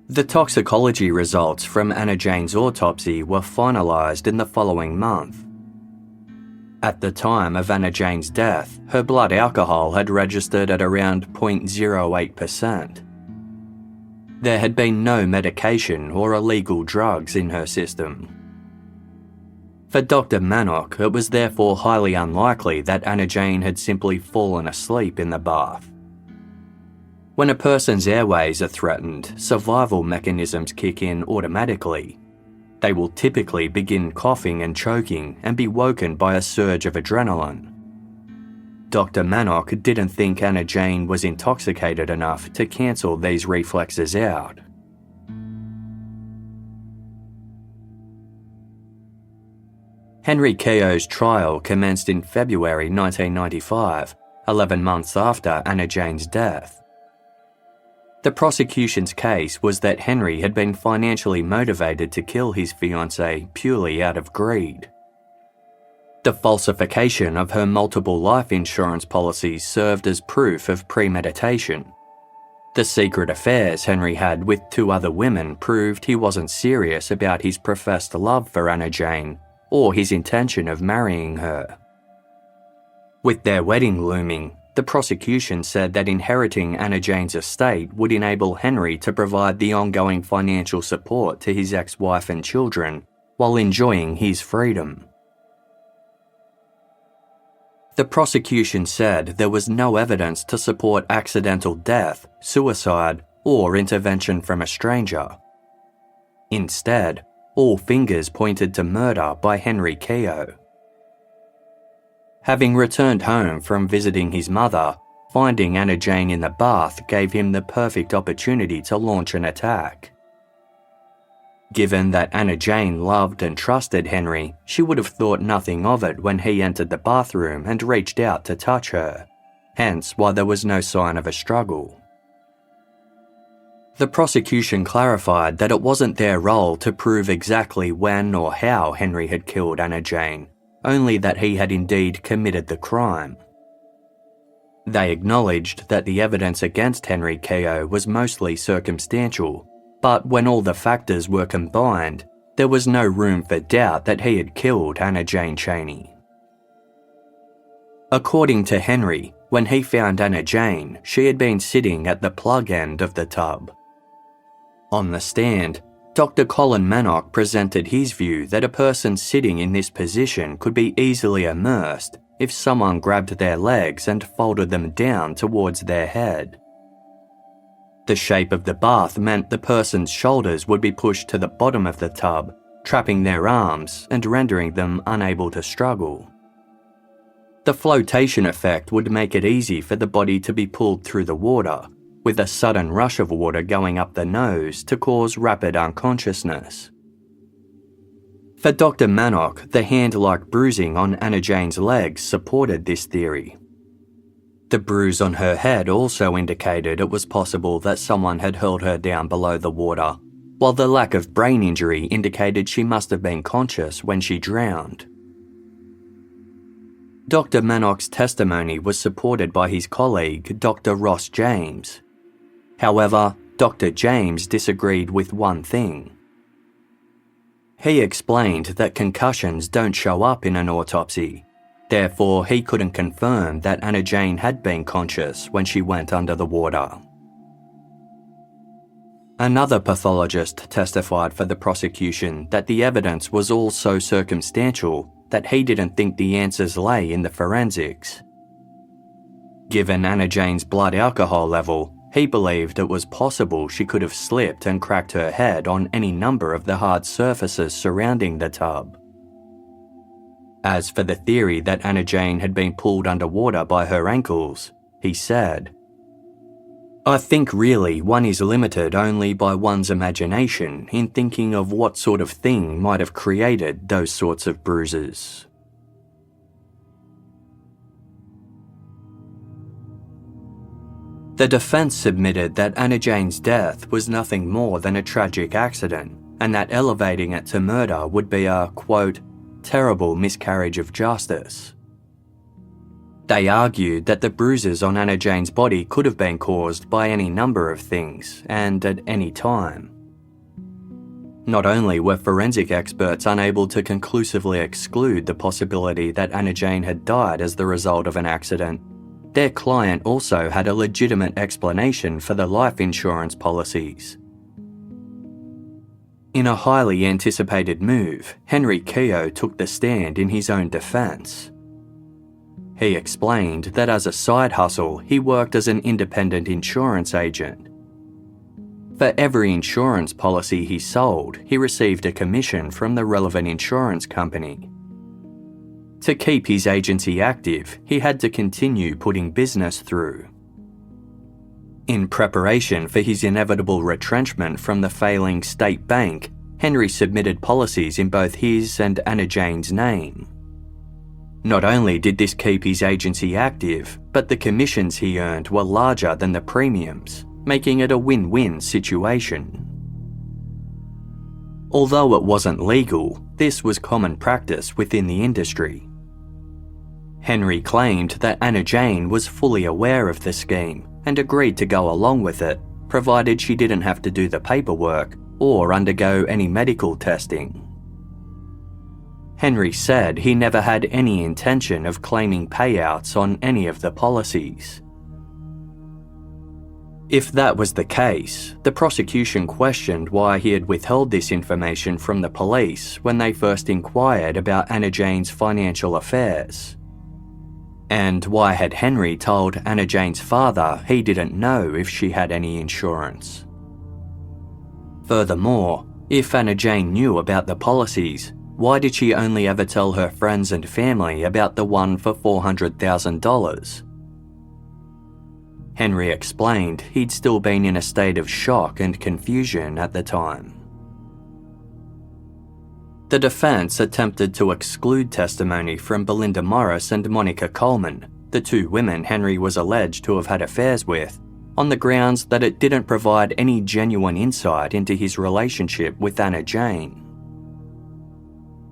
[SPEAKER 1] The toxicology results from Anna-Jane's autopsy were finalised in the following month. At the time of Anna-Jane's death, her blood alcohol had registered at around 0.08%. There had been no medication or illegal drugs in her system. For Dr. Manock, it was therefore highly unlikely that Anna-Jane had simply fallen asleep in the bath. When a person's airways are threatened, survival mechanisms kick in automatically. They will typically begin coughing and choking and be woken by a surge of adrenaline. Dr. Manock didn't think Anna-Jane was intoxicated enough to cancel these reflexes out. Henry Keogh's trial commenced in February 1995, 11 months after Anna-Jane's death. The prosecution's case was that Henry had been financially motivated to kill his fiancée purely out of greed. The falsification of her multiple life insurance policies served as proof of premeditation. The secret affairs Henry had with 2 other women proved he wasn't serious about his professed love for Anna-Jane or his intention of marrying her. With their wedding looming, the prosecution said that inheriting Anna-Jane's estate would enable Henry to provide the ongoing financial support to his ex-wife and children while enjoying his freedom. The prosecution said there was no evidence to support accidental death, suicide, or intervention from a stranger. Instead, all fingers pointed to murder by Henry Keogh. Having returned home from visiting his mother, finding Anna-Jane in the bath gave him the perfect opportunity to launch an attack. Given that Anna-Jane loved and trusted Henry, she would have thought nothing of it when he entered the bathroom and reached out to touch her, hence why there was no sign of a struggle. The prosecution clarified that it wasn't their role to prove exactly when or how Henry had killed Anna-Jane, only that he had indeed committed the crime. They acknowledged that the evidence against Henry Keogh was mostly circumstantial, but when all the factors were combined, there was no room for doubt that he had killed Anna-Jane Cheney. According to Henry, when he found Anna-Jane, she had been sitting at the plug end of the tub. On the stand, Dr. Colin Manock presented his view that a person sitting in this position could be easily immersed if someone grabbed their legs and folded them down towards their head. The shape of the bath meant the person's shoulders would be pushed to the bottom of the tub, trapping their arms and rendering them unable to struggle. The flotation effect would make it easy for the body to be pulled through the water, with a sudden rush of water going up the nose to cause rapid unconsciousness. For Dr. Manock, the hand-like bruising on Anna-Jane's legs supported this theory. The bruise on her head also indicated it was possible that someone had hurled her down below the water, while the lack of brain injury indicated she must have been conscious when she drowned. Dr. Manock's testimony was supported by his colleague, Dr. Ross James. However, Dr. James disagreed with one thing. He explained that concussions don't show up in an autopsy. Therefore, he couldn't confirm that Anna-Jane had been conscious when she went under the water. Another pathologist testified for the prosecution that the evidence was all so circumstantial that he didn't think the answers lay in the forensics. Given Anna-Jane's blood alcohol level, he believed it was possible she could have slipped and cracked her head on any number of the hard surfaces surrounding the tub. As for the theory that Anna-Jane had been pulled underwater by her ankles, he said, "I think really one is limited only by one's imagination in thinking of what sort of thing might have created those sorts of bruises." The defense submitted that Anna-Jane's death was nothing more than a tragic accident, and that elevating it to murder would be a, quote, terrible miscarriage of justice. They argued that the bruises on Anna-Jane's body could have been caused by any number of things, and at any time. Not only were forensic experts unable to conclusively exclude the possibility that Anna-Jane had died as the result of an accident, their client also had a legitimate explanation for the life insurance policies. In a highly anticipated move, Henry Keogh took the stand in his own defense. He explained that as a side hustle, he worked as an independent insurance agent. For every insurance policy he sold, he received a commission from the relevant insurance company. To keep his agency active, he had to continue putting business through. In preparation for his inevitable retrenchment from the failing state bank, Henry submitted policies in both his and Anna-Jane's name. Not only did this keep his agency active, but the commissions he earned were larger than the premiums, making it a win-win situation. Although it wasn't legal, this was common practice within the industry. Henry claimed that Anna-Jane was fully aware of the scheme and agreed to go along with it, provided she didn't have to do the paperwork or undergo any medical testing. Henry said he never had any intention of claiming payouts on any of the policies. If that was the case, the prosecution questioned why he had withheld this information from the police when they first inquired about Anna-Jane's financial affairs. And why had Henry told Anna-Jane's father he didn't know if she had any insurance? Furthermore, if Anna-Jane knew about the policies, why did she only ever tell her friends and family about the one for $400,000? Henry explained he'd still been in a state of shock and confusion at the time. The defence attempted to exclude testimony from Belinda Morris and Monica Coleman, the two women Henry was alleged to have had affairs with, on the grounds that it didn't provide any genuine insight into his relationship with Anna-Jane.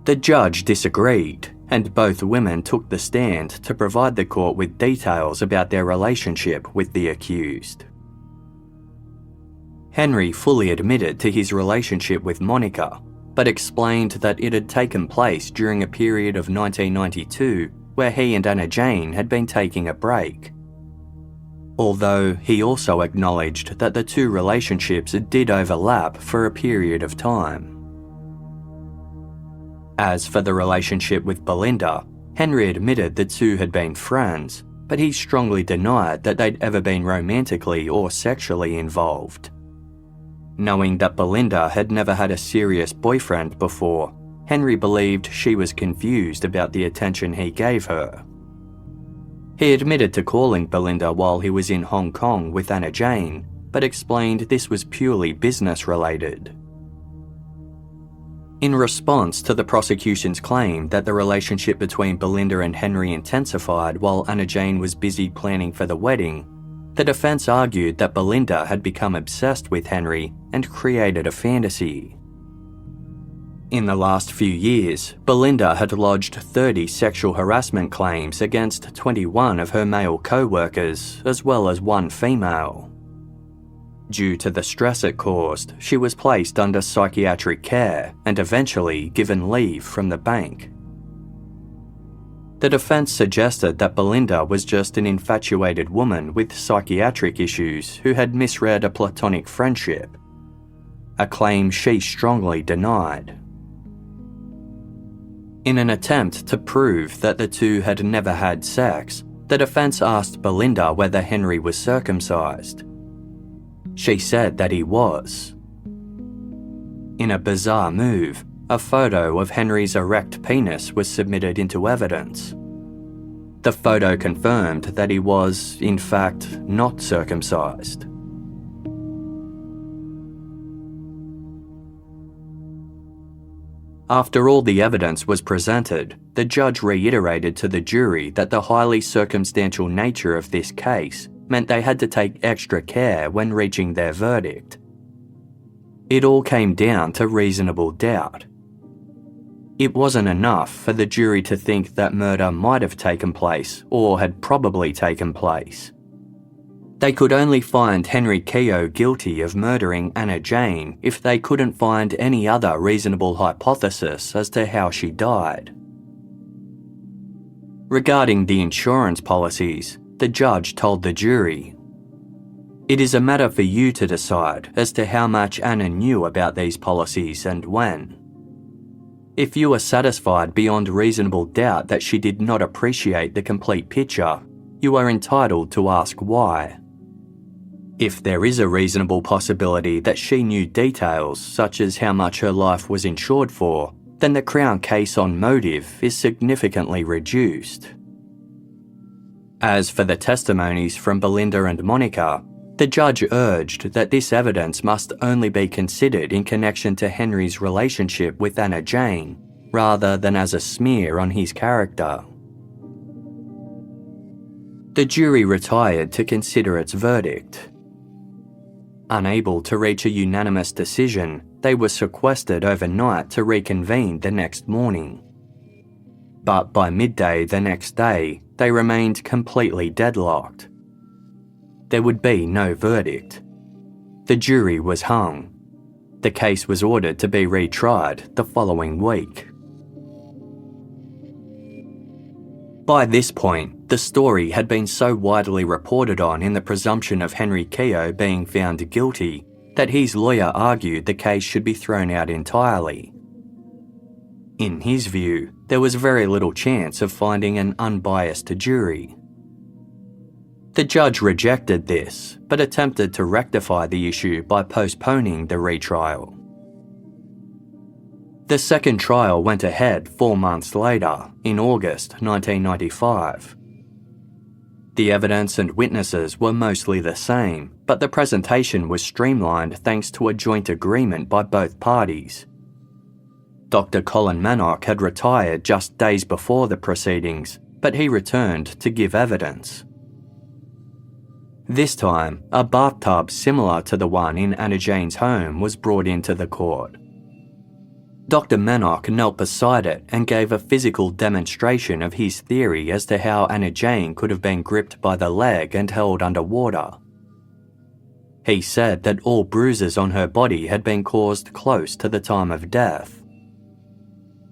[SPEAKER 1] The judge disagreed, and both women took the stand to provide the court with details about their relationship with the accused. Henry fully admitted to his relationship with Monica, but explained that it had taken place during a period of 1992 where he and Anna-Jane had been taking a break. Although he also acknowledged that the two relationships did overlap for a period of time. As for the relationship with Belinda, Henry admitted the two had been friends, but he strongly denied that they'd ever been romantically or sexually involved. Knowing that Belinda had never had a serious boyfriend before, Henry believed she was confused about the attention he gave her. He admitted to calling Belinda while he was in Hong Kong with Anna-Jane, but explained this was purely business-related. In response to the prosecution's claim that the relationship between Belinda and Henry intensified while Anna-Jane was busy planning for the wedding, the defence argued that Belinda had become obsessed with Henry and created a fantasy. In the last few years, Belinda had lodged 30 sexual harassment claims against 21 of her male co-workers, as well as one female. Due to the stress it caused, she was placed under psychiatric care and eventually given leave from the bank. The defence suggested that Belinda was just an infatuated woman with psychiatric issues who had misread a platonic friendship, a claim she strongly denied. In an attempt to prove that the two had never had sex, the defence asked Belinda whether Henry was circumcised. She said that he was. In a bizarre move, a photo of Henry's erect penis was submitted into evidence. The photo confirmed that he was, in fact, not circumcised. After all the evidence was presented, the judge reiterated to the jury that the highly circumstantial nature of this case meant they had to take extra care when reaching their verdict. It all came down to reasonable doubt. It wasn't enough for the jury to think that murder might have taken place or had probably taken place. They could only find Henry Keogh guilty of murdering Anna-Jane if they couldn't find any other reasonable hypothesis as to how she died. Regarding the insurance policies, the judge told the jury, "It is a matter for you to decide as to how much Anna knew about these policies and when. If you are satisfied beyond reasonable doubt that she did not appreciate the complete picture, you are entitled to ask why. If there is a reasonable possibility that she knew details such as how much her life was insured for, then the Crown case on motive is significantly reduced. As for the testimonies from Belinda and Monica, the judge urged that this evidence must only be considered in connection to Henry's relationship with Anna-Jane, rather than as a smear on his character. The jury retired to consider its verdict. Unable to reach a unanimous decision, they were sequestered overnight to reconvene the next morning. But by midday the next day, they remained completely deadlocked. There would be no verdict. The jury was hung. The case was ordered to be retried the following week. By this point, the story had been so widely reported on in the presumption of Henry Keogh being found guilty that his lawyer argued the case should be thrown out entirely. In his view, there was very little chance of finding an unbiased jury. The judge rejected this, but attempted to rectify the issue by postponing the retrial. The second trial went ahead 4 months later, in August 1995. The evidence and witnesses were mostly the same, but the presentation was streamlined thanks to a joint agreement by both parties. Dr. Colin Manock had retired just days before the proceedings, but he returned to give evidence. This time, a bathtub similar to the one in Anna-Jane's home was brought into the court. Dr. Manock knelt beside it and gave a physical demonstration of his theory as to how Anna-Jane could have been gripped by the leg and held underwater. He said that all bruises on her body had been caused close to the time of death.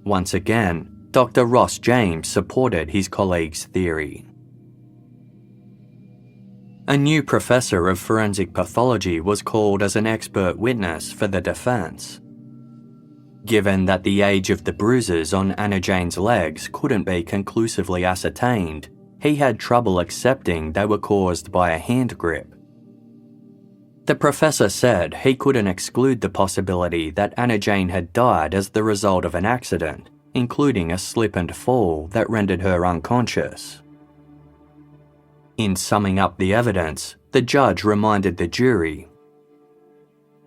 [SPEAKER 1] Once again, Dr. Ross James supported his colleague's theory. A new professor of forensic pathology was called as an expert witness for the defence. Given that the age of the bruises on Anna-Jane's legs couldn't be conclusively ascertained, he had trouble accepting they were caused by a hand grip. The professor said he couldn't exclude the possibility that Anna-Jane had died as the result of an accident, including a slip and fall that rendered her unconscious. In summing up the evidence, the judge reminded the jury,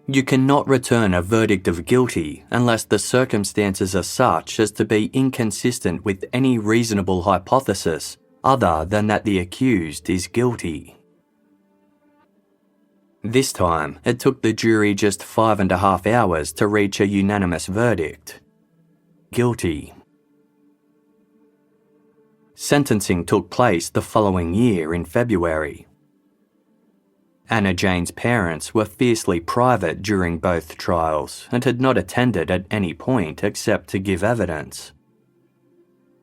[SPEAKER 1] "You cannot return a verdict of guilty unless the circumstances are such as to be inconsistent with any reasonable hypothesis other than that the accused is guilty." This time, it took the jury just 5.5 hours to reach a unanimous verdict. Guilty. Sentencing took place the following year in February. Anna-Jane's parents were fiercely private during both trials and had not attended at any point except to give evidence.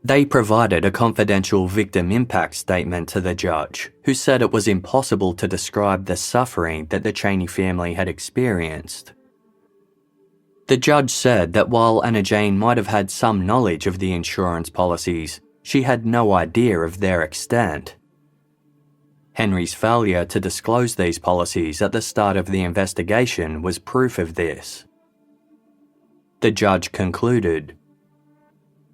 [SPEAKER 1] They provided a confidential victim impact statement to the judge, who said it was impossible to describe the suffering that the Cheney family had experienced. The judge said that while Anna-Jane might have had some knowledge of the insurance policies, she had no idea of their extent. Henry's failure to disclose these policies at the start of the investigation was proof of this. The judge concluded,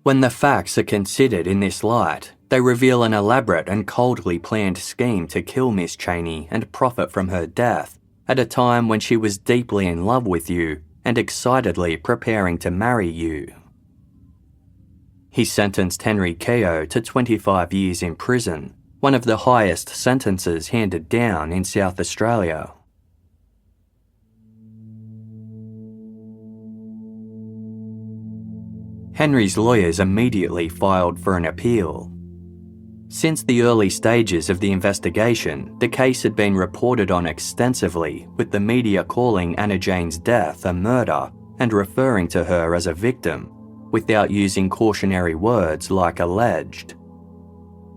[SPEAKER 1] "When the facts are considered in this light, they reveal an elaborate and coldly planned scheme to kill Miss Cheney and profit from her death at a time when she was deeply in love with you and excitedly preparing to marry you." He sentenced Henry Keogh to 25 years in prison, one of the highest sentences handed down in South Australia. Henry's lawyers immediately filed for an appeal. Since the early stages of the investigation, the case had been reported on extensively, with the media calling Anna-Jane's death a murder and referring to her as a victim, without using cautionary words like alleged.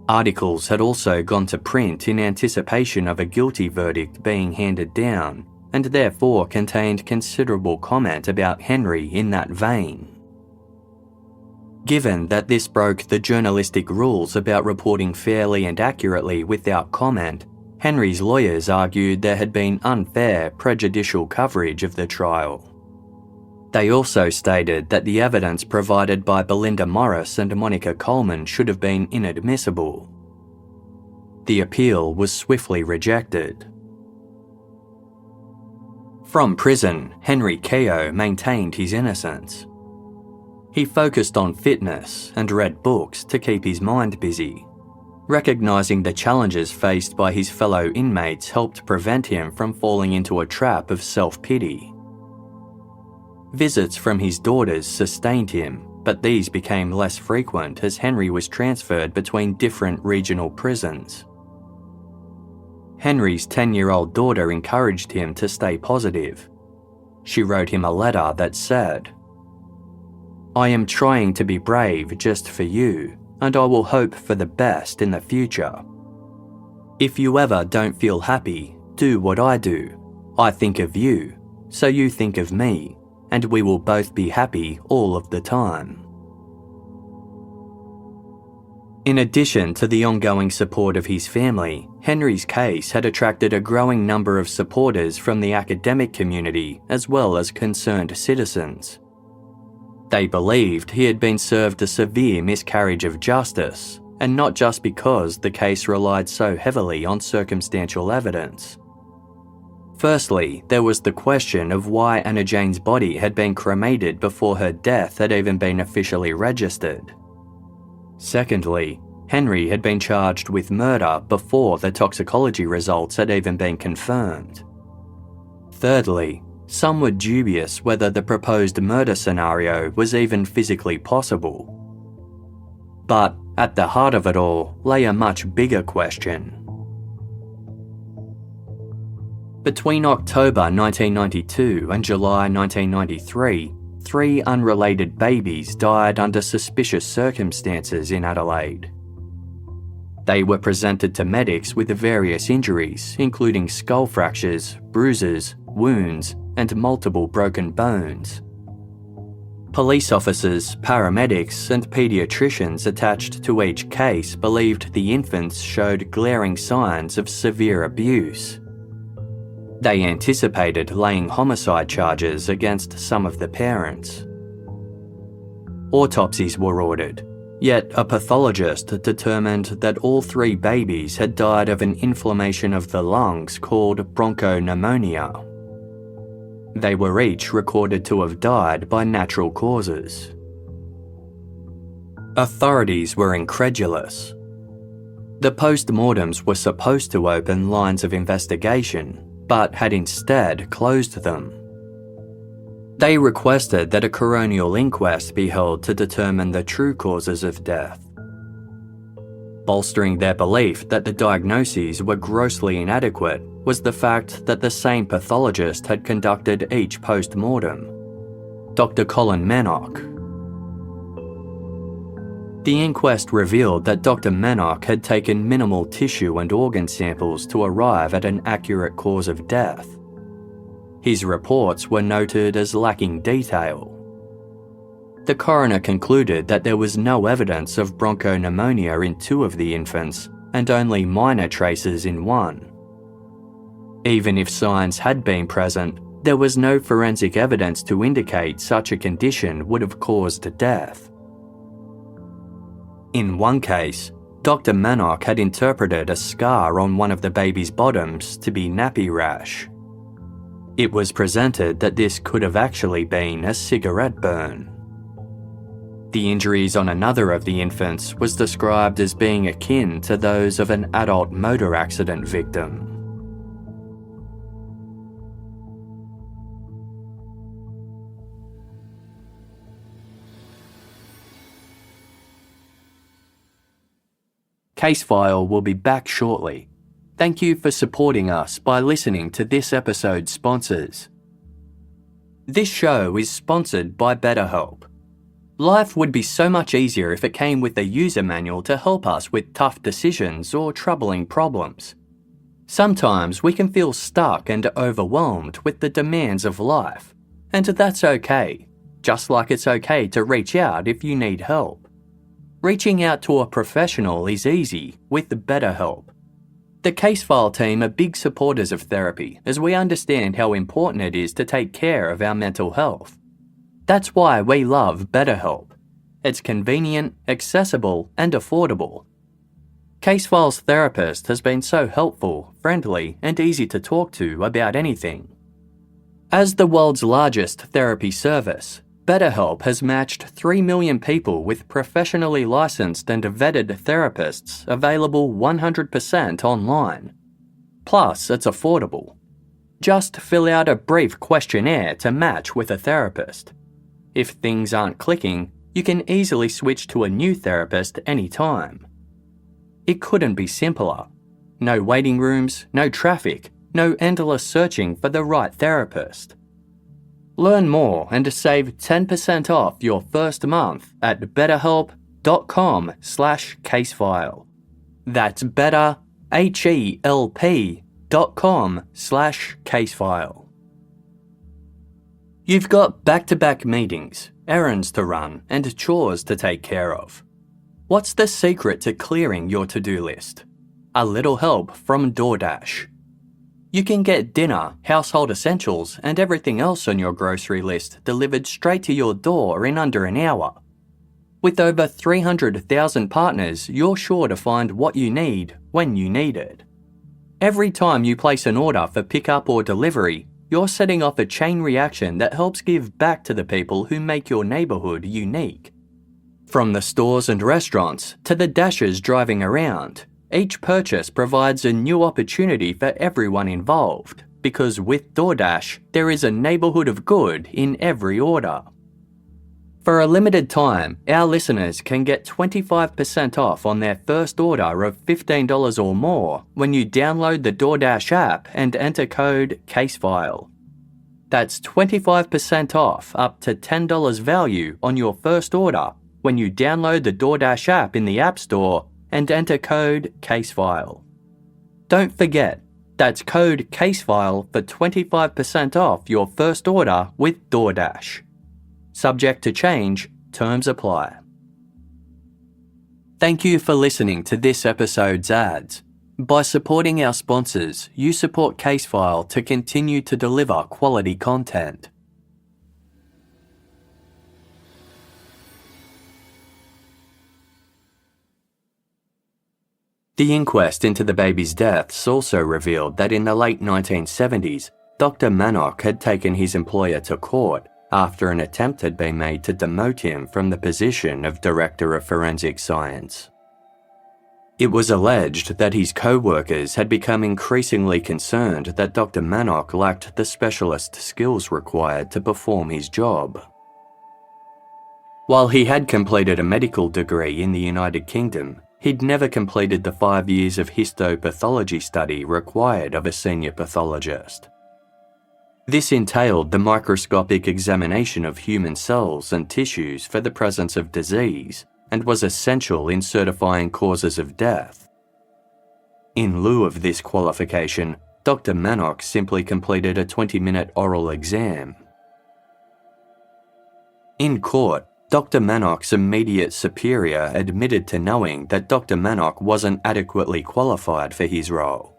[SPEAKER 1] Articles had also gone to print in anticipation of a guilty verdict being handed down, and therefore contained considerable comment about Henry in that vein. Given that this broke the journalistic rules about reporting fairly and accurately without comment, Henry's lawyers argued there had been unfair, prejudicial coverage of the trial. They also stated that the evidence provided by Belinda Morris and Monica Coleman should have been inadmissible. The appeal was swiftly rejected. From prison, Henry Keogh maintained his innocence. He focused on fitness and read books to keep his mind busy. Recognising the challenges faced by his fellow inmates helped prevent him from falling into a trap of self-pity. Visits from his daughters sustained him, but these became less frequent as Henry was transferred between different regional prisons. Henry's 10-year-old daughter encouraged him to stay positive. She wrote him a letter that said, "I am trying to be brave just for you, and I will hope for the best in the future. If you ever don't feel happy, do what I do. I think of you, so you think of me, and we will both be happy all of the time." In addition to the ongoing support of his family, Henry's case had attracted a growing number of supporters from the academic community as well as concerned citizens. They believed he had been served a severe miscarriage of justice, and not just because the case relied so heavily on circumstantial evidence. Firstly, there was the question of why Anna-Jane's body had been cremated before her death had even been officially registered. Secondly, Henry had been charged with murder before the toxicology results had even been confirmed. Thirdly, some were dubious whether the proposed murder scenario was even physically possible. But at the heart of it all lay a much bigger question. Between October 1992 and July 1993, 3 unrelated babies died under suspicious circumstances in Adelaide. They were presented to medics with various injuries, including skull fractures, bruises, wounds, and multiple broken bones. Police officers, paramedics, and paediatricians attached to each case believed the infants showed glaring signs of severe abuse. They anticipated laying homicide charges against some of the parents. Autopsies were ordered, yet a pathologist determined that all 3 babies had died of an inflammation of the lungs called bronchopneumonia. They were each recorded to have died by natural causes. Authorities were incredulous. The post-mortems were supposed to open lines of investigation, but had instead closed them. They requested that a coronial inquest be held to determine the true causes of death. Bolstering their belief that the diagnoses were grossly inadequate was the fact that the same pathologist had conducted each post-mortem, Dr. Colin Manock. The inquest revealed that Dr. Manock had taken minimal tissue and organ samples to arrive at an accurate cause of death. His reports were noted as lacking detail. The coroner concluded that there was no evidence of bronchopneumonia in 2 of the infants and only minor traces in 1. Even if signs had been present, there was no forensic evidence to indicate such a condition would have caused death. In one case, Dr. Manock had interpreted a scar on one of the baby's bottoms to be nappy rash. It was presented that this could have actually been a cigarette burn. The injuries on another of the infants was described as being akin to those of an adult motor accident victim. Casefile will be back shortly. Thank you for supporting us by listening to this episode's sponsors. This show is sponsored by BetterHelp. Life would be so much easier if it came with a user manual to help us with tough decisions or troubling problems. Sometimes we can feel stuck and overwhelmed with the demands of life, and that's okay, just like it's okay to reach out if you need help. Reaching out to a professional is easy with BetterHelp. The Casefile team are big supporters of therapy as we understand how important it is to take care of our mental health. That's why we love BetterHelp. It's convenient, accessible, and affordable. Casefile's therapist has been so helpful, friendly, and easy to talk to about anything. As the world's largest therapy service, BetterHelp has matched 3 million people with professionally licensed and vetted therapists available 100% online. Plus, it's affordable. Just fill out a brief questionnaire to match with a therapist. If things aren't clicking, you can easily switch to a new therapist anytime. It couldn't be simpler. No waiting rooms, no traffic, no endless searching for the right therapist. Learn more and save 10% off your first month at betterhelp.com/casefile. That's betterhelp.com/casefile. You've got back-to-back meetings, errands to run, and chores to take care of. What's the secret to clearing your to-do list? A little help from DoorDash. You can get dinner, household essentials, and everything else on your grocery list delivered straight to your door in under an hour. With over 300,000 partners, you're sure to find what you need when you need it. Every time you place an order for pickup or delivery, you're setting off a chain reaction that helps give back to the people who make your neighbourhood unique. From the stores and restaurants to the dashers driving around, each purchase provides a new opportunity for everyone involved, because with DoorDash, there is a neighbourhood of good in every order. For a limited time, our listeners can get 25% off on their first order of $15 or more when you download the DoorDash app and enter code CASEFILE. That's 25% off up to $10 value on your first order when you download the DoorDash app in the App Store and enter code CASEFILE. Don't forget, that's code CASEFILE for 25% off your first order with DoorDash. Subject to change, terms apply. Thank you for listening to this episode's ads. By supporting our sponsors, you support Casefile to continue to deliver quality content. The inquest into the baby's deaths also revealed that in the late 1970s, Dr. Manock had taken his employer to court after an attempt had been made to demote him from the position of Director of Forensic Science. It was alleged that his co-workers had become increasingly concerned that Dr. Manock lacked the specialist skills required to perform his job. While he had completed a medical degree in the United Kingdom, he'd never completed the 5 years of histopathology study required of a senior pathologist. This entailed the microscopic examination of human cells and tissues for the presence of disease and was essential in certifying causes of death. In lieu of this qualification, Dr. Manock simply completed a 20-minute oral exam. In court, Dr. Manock's immediate superior admitted to knowing that Dr. Manock wasn't adequately qualified for his role.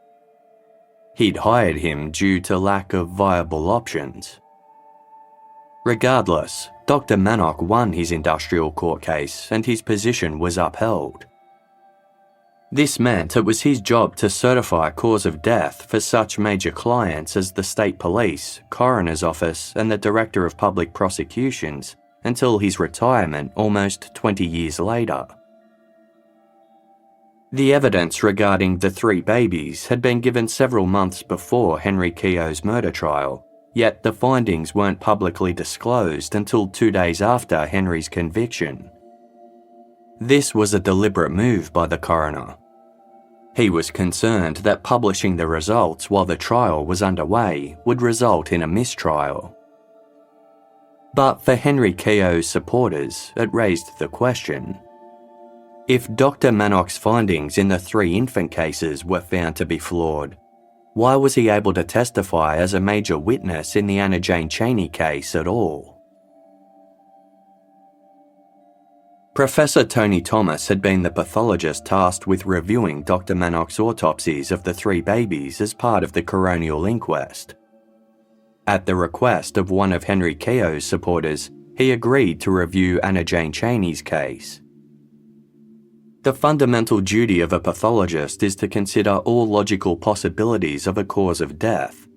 [SPEAKER 1] He'd hired him due to lack of viable options. Regardless, Dr. Manock won his industrial court case and his position was upheld. This meant it was his job to certify cause of death for such major clients as the State Police, Coroner's Office, and the Director of Public Prosecutions until his retirement almost 20 years later. The evidence regarding the 3 babies had been given several months before Henry Keogh's murder trial, yet the findings weren't publicly disclosed until 2 days after Henry's conviction. This was a deliberate move by the coroner. He was concerned that publishing the results while the trial was underway would result in a mistrial. But for Henry Keogh's supporters, it raised the question: if Dr. Manock's findings in the 3 infant cases were found to be flawed, why was he able to testify as a major witness in the Anna-Jane Cheney case at all? Professor Tony Thomas had been the pathologist tasked with reviewing Dr. Manock's autopsies of the 3 babies as part of the coronial inquest. At the request of one of Henry Keogh's supporters, he agreed to review Anna-Jane Cheney's case. The fundamental duty of a pathologist is to consider all logical possibilities of a cause of death.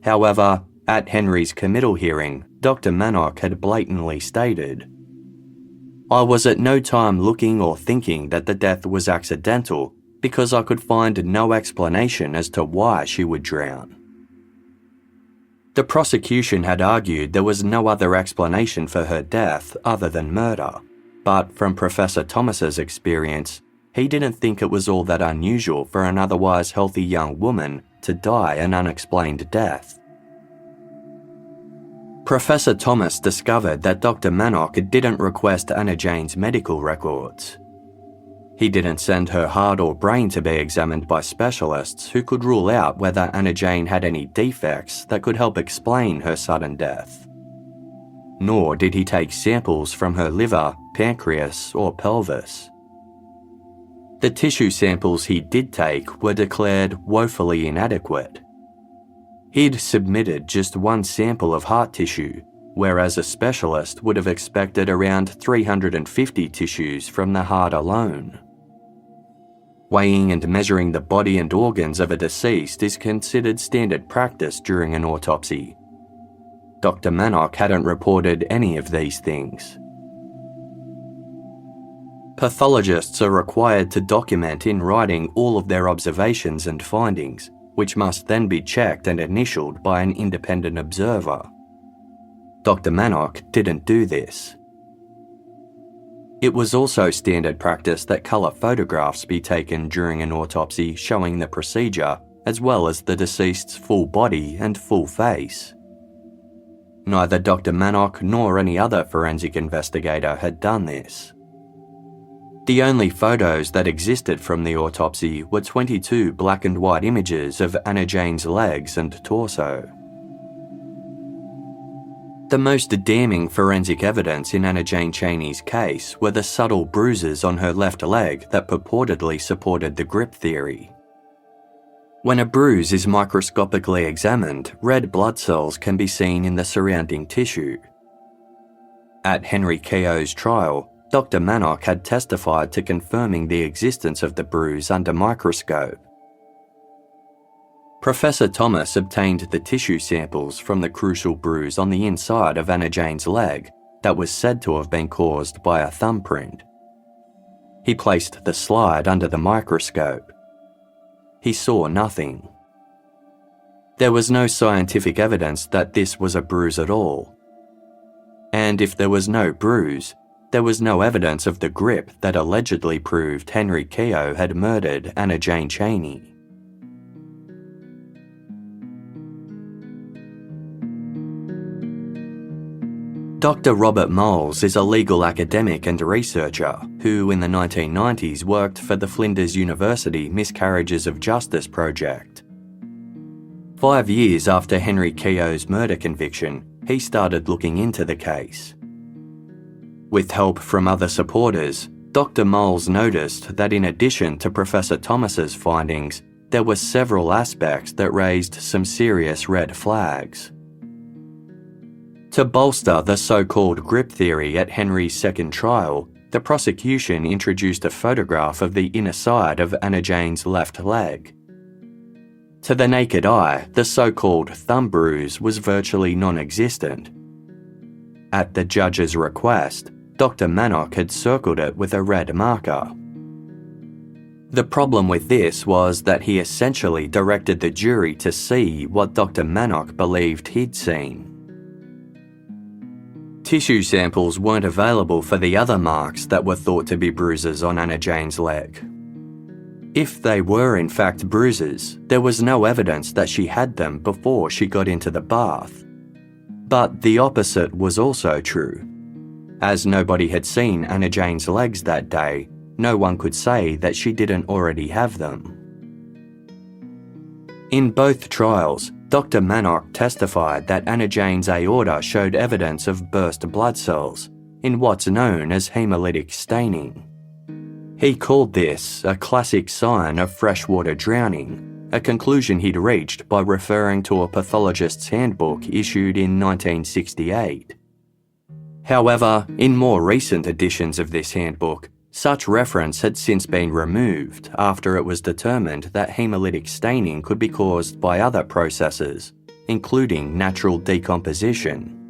[SPEAKER 1] However, at Henry's committal hearing, Dr. Manock had blatantly stated, "I was at no time looking or thinking that the death was accidental because I could find no explanation as to why she would drown." The prosecution had argued there was no other explanation for her death other than murder, but from Professor Thomas's experience, he didn't think it was all that unusual for an otherwise healthy young woman to die an unexplained death. Professor Thomas discovered that Dr. Manock didn't request Anna-Jane's medical records. He didn't send her heart or brain to be examined by specialists who could rule out whether Anna-Jane had any defects that could help explain her sudden death. Nor did he take samples from her liver, pancreas, or pelvis. The tissue samples he did take were declared woefully inadequate. He'd submitted just one sample of heart tissue, whereas a specialist would have expected around 350 tissues from the heart alone. Weighing and measuring the body and organs of a deceased is considered standard practice during an autopsy. Dr. Manock hadn't reported any of these things. Pathologists are required to document in writing all of their observations and findings, which must then be checked and initialed by an independent observer. Dr. Manock didn't do this. It was also standard practice that colour photographs be taken during an autopsy showing the procedure, as well as the deceased's full body and full face. Neither Dr. Manock nor any other forensic investigator had done this. The only photos that existed from the autopsy were 22 black and white images of Anna-Jane's legs and torso. The most damning forensic evidence in Anna-Jane Cheney's case were the subtle bruises on her left leg that purportedly supported the grip theory. When a bruise is microscopically examined, red blood cells can be seen in the surrounding tissue. At Henry Keogh's trial, Dr. Manock had testified to confirming the existence of the bruise under microscope. Professor Thomas obtained the tissue samples from the crucial bruise on the inside of Anna-Jane's leg that was said to have been caused by a thumbprint. He placed the slide under the microscope. He saw nothing. There was no scientific evidence that this was a bruise at all. And if there was no bruise, there was no evidence of the grip that allegedly proved Henry Keogh had murdered Anna-Jane Cheney. Dr. Robert Moles is a legal academic and researcher who in the 1990s worked for the Flinders University Miscarriages of Justice project. 5 years after Henry Keogh's murder conviction, he started looking into the case. With help from other supporters, Dr. Moles noticed that in addition to Professor Thomas's findings, there were several aspects that raised some serious red flags. To bolster the so-called grip theory at Henry's second trial, the prosecution introduced a photograph of the inner side of Anna-Jane's left leg. To the naked eye, the so-called thumb bruise was virtually non-existent. At the judge's request, Dr. Manock had circled it with a red marker. The problem with this was that he essentially directed the jury to see what Dr. Manock believed he'd seen. Tissue samples weren't available for the other marks that were thought to be bruises on Anna-Jane's leg. If they were in fact bruises, there was no evidence that she had them before she got into the bath. But the opposite was also true. As nobody had seen Anna-Jane's legs that day, no one could say that she didn't already have them. In both trials, Dr. Manock testified that Anna-Jane's aorta showed evidence of burst blood cells, in what's known as hemolytic staining. He called this a classic sign of freshwater drowning, a conclusion he'd reached by referring to a pathologist's handbook issued in 1968. However, in more recent editions of this handbook, such reference had since been removed after it was determined that hemolytic staining could be caused by other processes, including natural decomposition.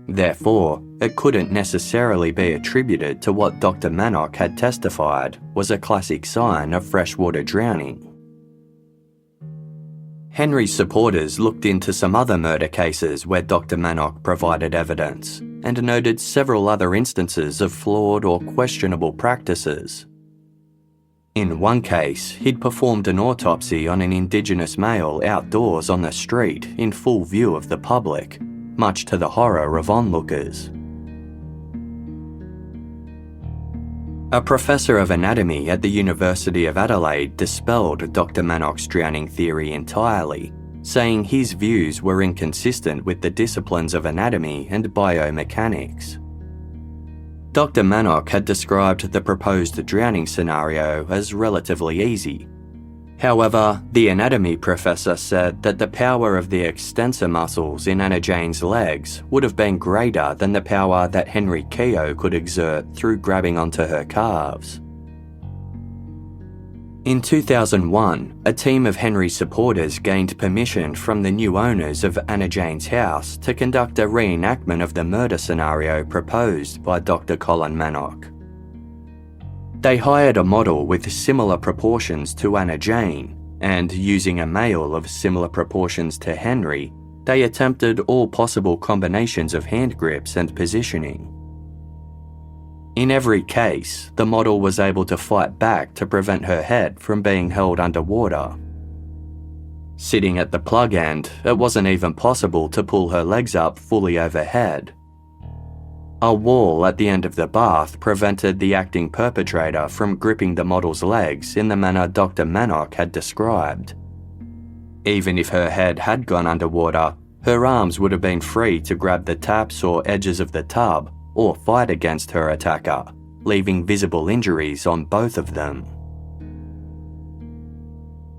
[SPEAKER 1] Therefore, it couldn't necessarily be attributed to what Dr. Manock had testified was a classic sign of freshwater drowning. Henry's supporters looked into some other murder cases where Dr. Manock provided evidence and noted several other instances of flawed or questionable practices. In one case, he'd performed an autopsy on an Indigenous male outdoors on the street in full view of the public, much to the horror of onlookers. A professor of anatomy at the University of Adelaide dispelled Dr. Manock's drowning theory entirely, saying his views were inconsistent with the disciplines of anatomy and biomechanics. Dr. Manock had described the proposed drowning scenario as relatively easy. However, the anatomy professor said that the power of the extensor muscles in Anna-Jane's legs would have been greater than the power that Henry Keogh could exert through grabbing onto her calves. In 2001, a team of Henry's supporters gained permission from the new owners of Anna-Jane's house to conduct a reenactment of the murder scenario proposed by Dr. Colin Manock. They hired a model with similar proportions to Anna-Jane, and using a male of similar proportions to Henry, they attempted all possible combinations of hand grips and positioning. In every case, the model was able to fight back to prevent her head from being held underwater. Sitting at the plug end, it wasn't even possible to pull her legs up fully overhead. A wall at the end of the bath prevented the acting perpetrator from gripping the model's legs in the manner Dr. Manock had described. Even if her head had gone underwater, her arms would have been free to grab the taps or edges of the tub or fight against her attacker, leaving visible injuries on both of them.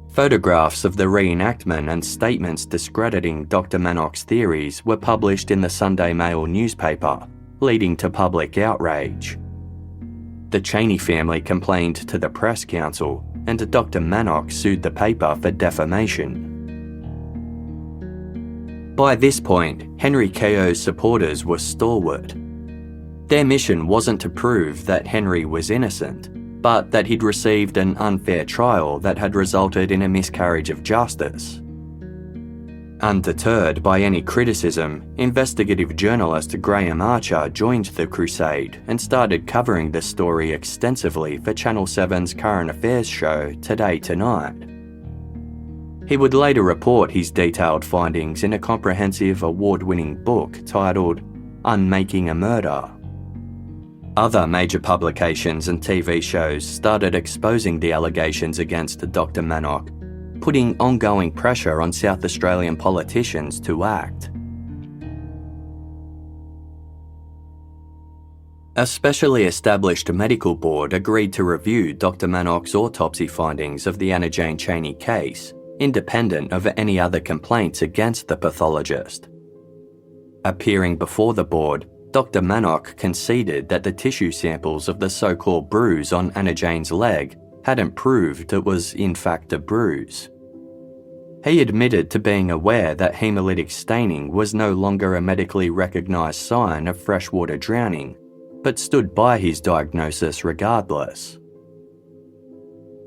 [SPEAKER 1] Photographs of the reenactment and statements discrediting Dr. Manock's theories were published in the Sunday Mail newspaper, leading to public outrage. The Cheney family complained to the Press Council, and Dr. Manock sued the paper for defamation. By this point, Henry Keogh's supporters were stalwart. Their mission wasn't to prove that Henry was innocent, but that he'd received an unfair trial that had resulted in a miscarriage of justice. Undeterred by any criticism, investigative journalist Graham Archer joined the crusade and started covering the story extensively for Channel 7's current affairs show Today Tonight. He would later report his detailed findings in a comprehensive award-winning book titled Unmaking a Murder. Other major publications and TV shows started exposing the allegations against Dr. Manock, putting ongoing pressure on South Australian politicians to act. A specially established medical board agreed to review Dr. Manock's autopsy findings of the Anna-Jane Cheney case, independent of any other complaints against the pathologist. Appearing before the board, Dr. Manock conceded that the tissue samples of the so-called bruise on Anna-Jane's leg hadn't proved it was in fact a bruise. He admitted to being aware that hemolytic staining was no longer a medically recognised sign of freshwater drowning, but stood by his diagnosis regardless.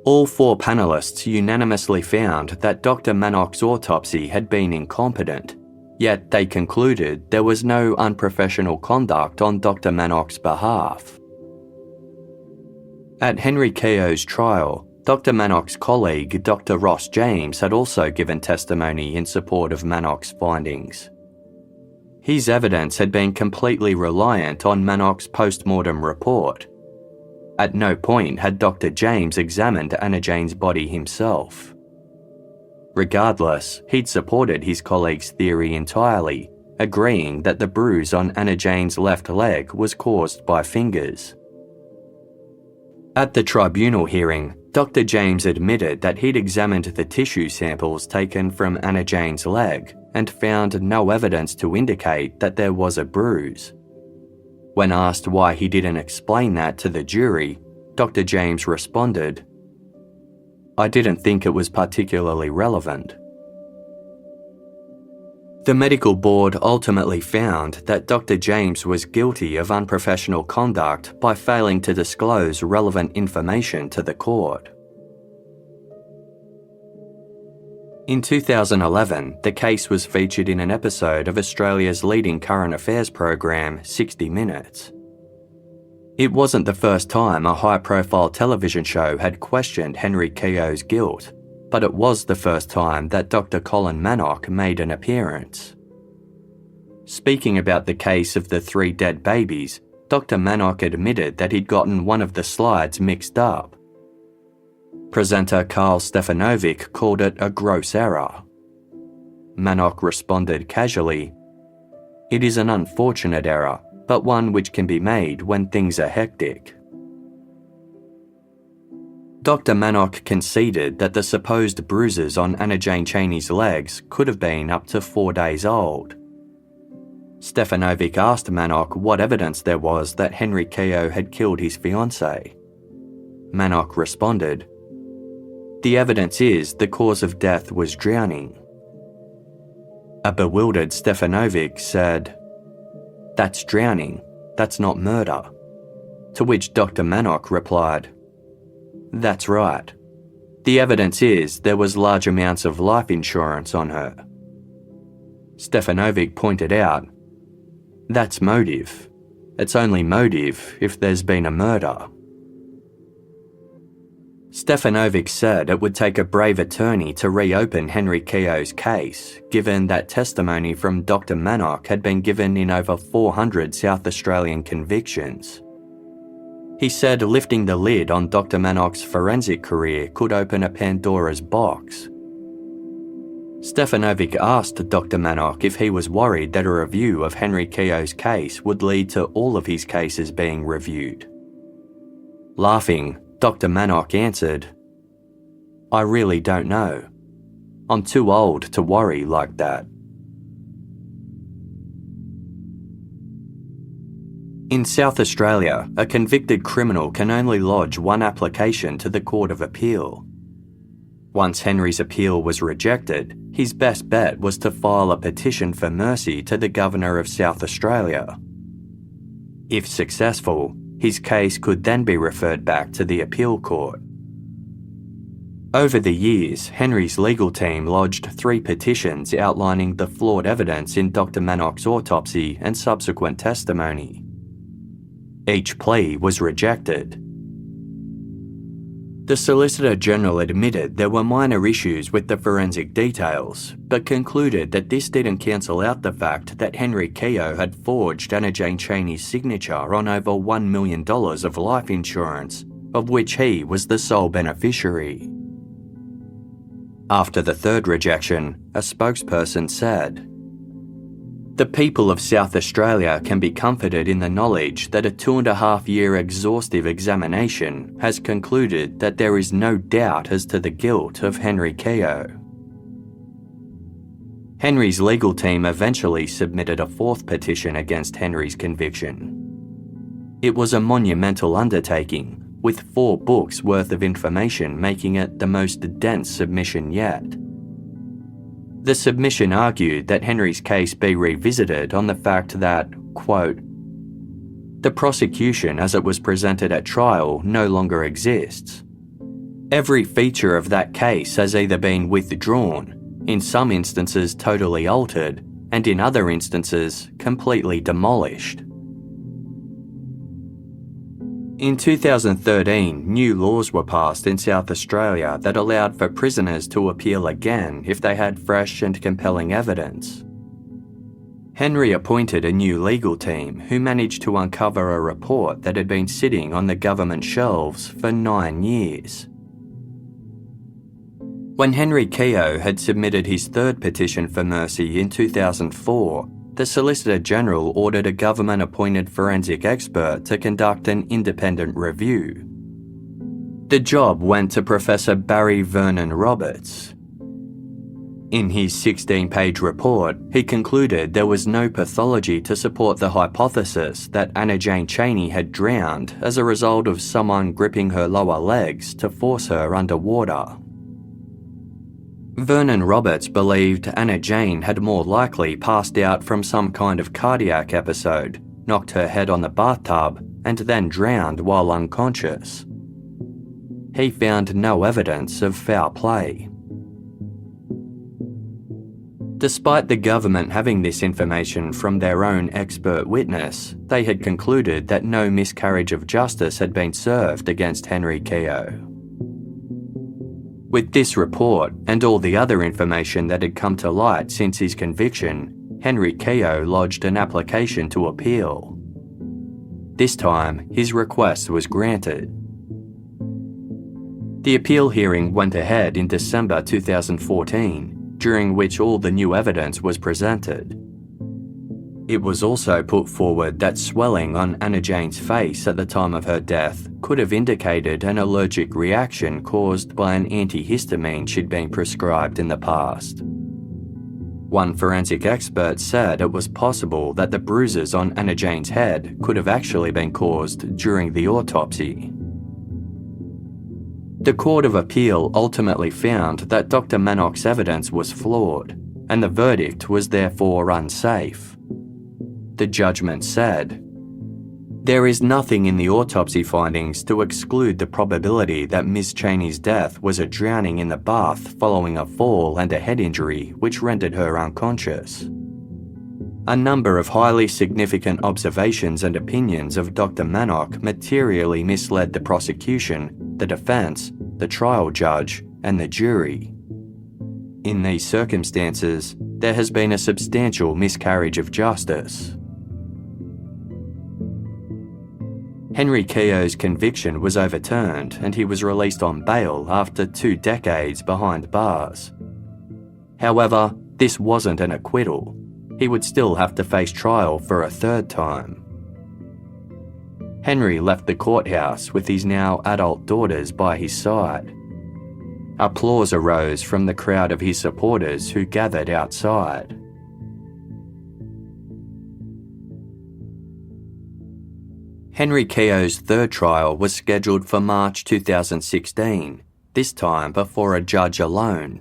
[SPEAKER 1] All four panellists unanimously found that Dr. Manock's autopsy had been incompetent, yet they concluded there was no unprofessional conduct on Dr. Manock's behalf. At Henry Keogh's trial, Dr. Manock's colleague Dr. Ross James had also given testimony in support of Manock's findings. His evidence had been completely reliant on Manock's post-mortem report. At no point had Dr. James examined Anna-Jane's body himself. Regardless, he'd supported his colleague's theory entirely, agreeing that the bruise on Anna-Jane's left leg was caused by fingers. At the tribunal hearing, Dr. James admitted that he'd examined the tissue samples taken from Anna-Jane's leg and found no evidence to indicate that there was a bruise. When asked why he didn't explain that to the jury, Dr. James responded, "I didn't think it was particularly relevant." The medical board ultimately found that Dr. James was guilty of unprofessional conduct by failing to disclose relevant information to the court. In 2011, the case was featured in an episode of Australia's leading current affairs program, 60 Minutes. It wasn't the first time a high-profile television show had questioned Henry Keogh's guilt, but it was the first time that Dr. Colin Manock made an appearance. Speaking about the case of the 3 dead babies, Dr. Manock admitted that he'd gotten one of the slides mixed up. Presenter Carl Stefanovic called it a gross error. Manock responded casually, "It is an unfortunate error, but one which can be made when things are hectic." Dr. Manock conceded that the supposed bruises on Anna-Jane Cheney's legs could have been up to 4 days old. Stefanovic asked Manock what evidence there was that Henry Keogh had killed his fiancée. Manock responded, "The evidence is the cause of death was drowning." A bewildered Stefanovic said, "That's drowning, that's not murder." To which Dr. Manock replied, "That's right. The evidence is there was large amounts of life insurance on her." Stefanovic pointed out, "That's motive. It's only motive if there's been a murder." Stefanovic said it would take a brave attorney to reopen Henry Keogh's case, given that testimony from Dr. Manock had been given in over 400 South Australian convictions. He said lifting the lid on Dr. Manock's forensic career could open a Pandora's box. Stefanovic asked Dr. Manock if he was worried that a review of Henry Keogh's case would lead to all of his cases being reviewed. Laughing, Dr. Manock answered, "I really don't know. I'm too old to worry like that." In South Australia, a convicted criminal can only lodge one application to the Court of Appeal. Once Henry's appeal was rejected, his best bet was to file a petition for mercy to the Governor of South Australia. If successful, his case could then be referred back to the appeal court. Over the years, Henry's legal team lodged 3 petitions outlining the flawed evidence in Dr. Manock's autopsy and subsequent testimony. Each plea was rejected. The Solicitor General admitted there were minor issues with the forensic details, but concluded that this didn't cancel out the fact that Henry Keogh had forged Anna-Jane Cheney's signature on over $1 million of life insurance, of which he was the sole beneficiary. After the third rejection, a spokesperson said, "The people of South Australia can be comforted in the knowledge that a 2.5-year exhaustive examination has concluded that there is no doubt as to the guilt of Henry Keogh." Henry's legal team eventually submitted a 4th petition against Henry's conviction. It was a monumental undertaking, with 4 books worth of information making it the most dense submission yet. The submission argued that Henry's case be revisited on the fact that, quote, "The prosecution as it was presented at trial no longer exists. Every feature of that case has either been withdrawn, in some instances totally altered, and in other instances completely demolished." In 2013, new laws were passed in South Australia that allowed for prisoners to appeal again if they had fresh and compelling evidence. Henry appointed a new legal team who managed to uncover a report that had been sitting on the government shelves for 9 years. When Henry Keogh had submitted his 3rd petition for mercy in 2004, the Solicitor General ordered a government-appointed forensic expert to conduct an independent review. The job went to Professor Barry Vernon Roberts. In his 16-page report, he concluded there was no pathology to support the hypothesis that Anna-Jane Cheney had drowned as a result of someone gripping her lower legs to force her underwater. Vernon Roberts believed Anna-Jane had more likely passed out from some kind of cardiac episode, knocked her head on the bathtub, and then drowned while unconscious. He found no evidence of foul play. Despite the government having this information from their own expert witness, they had concluded that no miscarriage of justice had been served against Henry Keogh. With this report and all the other information that had come to light since his conviction, Henry Keogh lodged an application to appeal. This time, his request was granted. The appeal hearing went ahead in December 2014, during which all the new evidence was presented. It was also put forward that swelling on Anna-Jane's face at the time of her death could have indicated an allergic reaction caused by an antihistamine she'd been prescribed in the past. One forensic expert said it was possible that the bruises on Anna-Jane's head could have actually been caused during the autopsy. The Court of Appeal ultimately found that Dr. Manock's evidence was flawed, and the verdict was therefore unsafe. The judgment said, "There is nothing in the autopsy findings to exclude the probability that Miss Cheney's death was a drowning in the bath following a fall and a head injury which rendered her unconscious." A number of highly significant observations and opinions of Dr. Manock materially misled the prosecution, the defence, the trial judge, and the jury. In these circumstances, there has been a substantial miscarriage of justice. Henry Keogh's conviction was overturned and he was released on bail after 2 decades behind bars. However, this wasn't an acquittal. He would still have to face trial for a 3rd time. Henry left the courthouse with his now adult daughters by his side. Applause arose from the crowd of his supporters who gathered outside. Henry Keogh's 3rd trial was scheduled for March 2016, this time before a judge alone.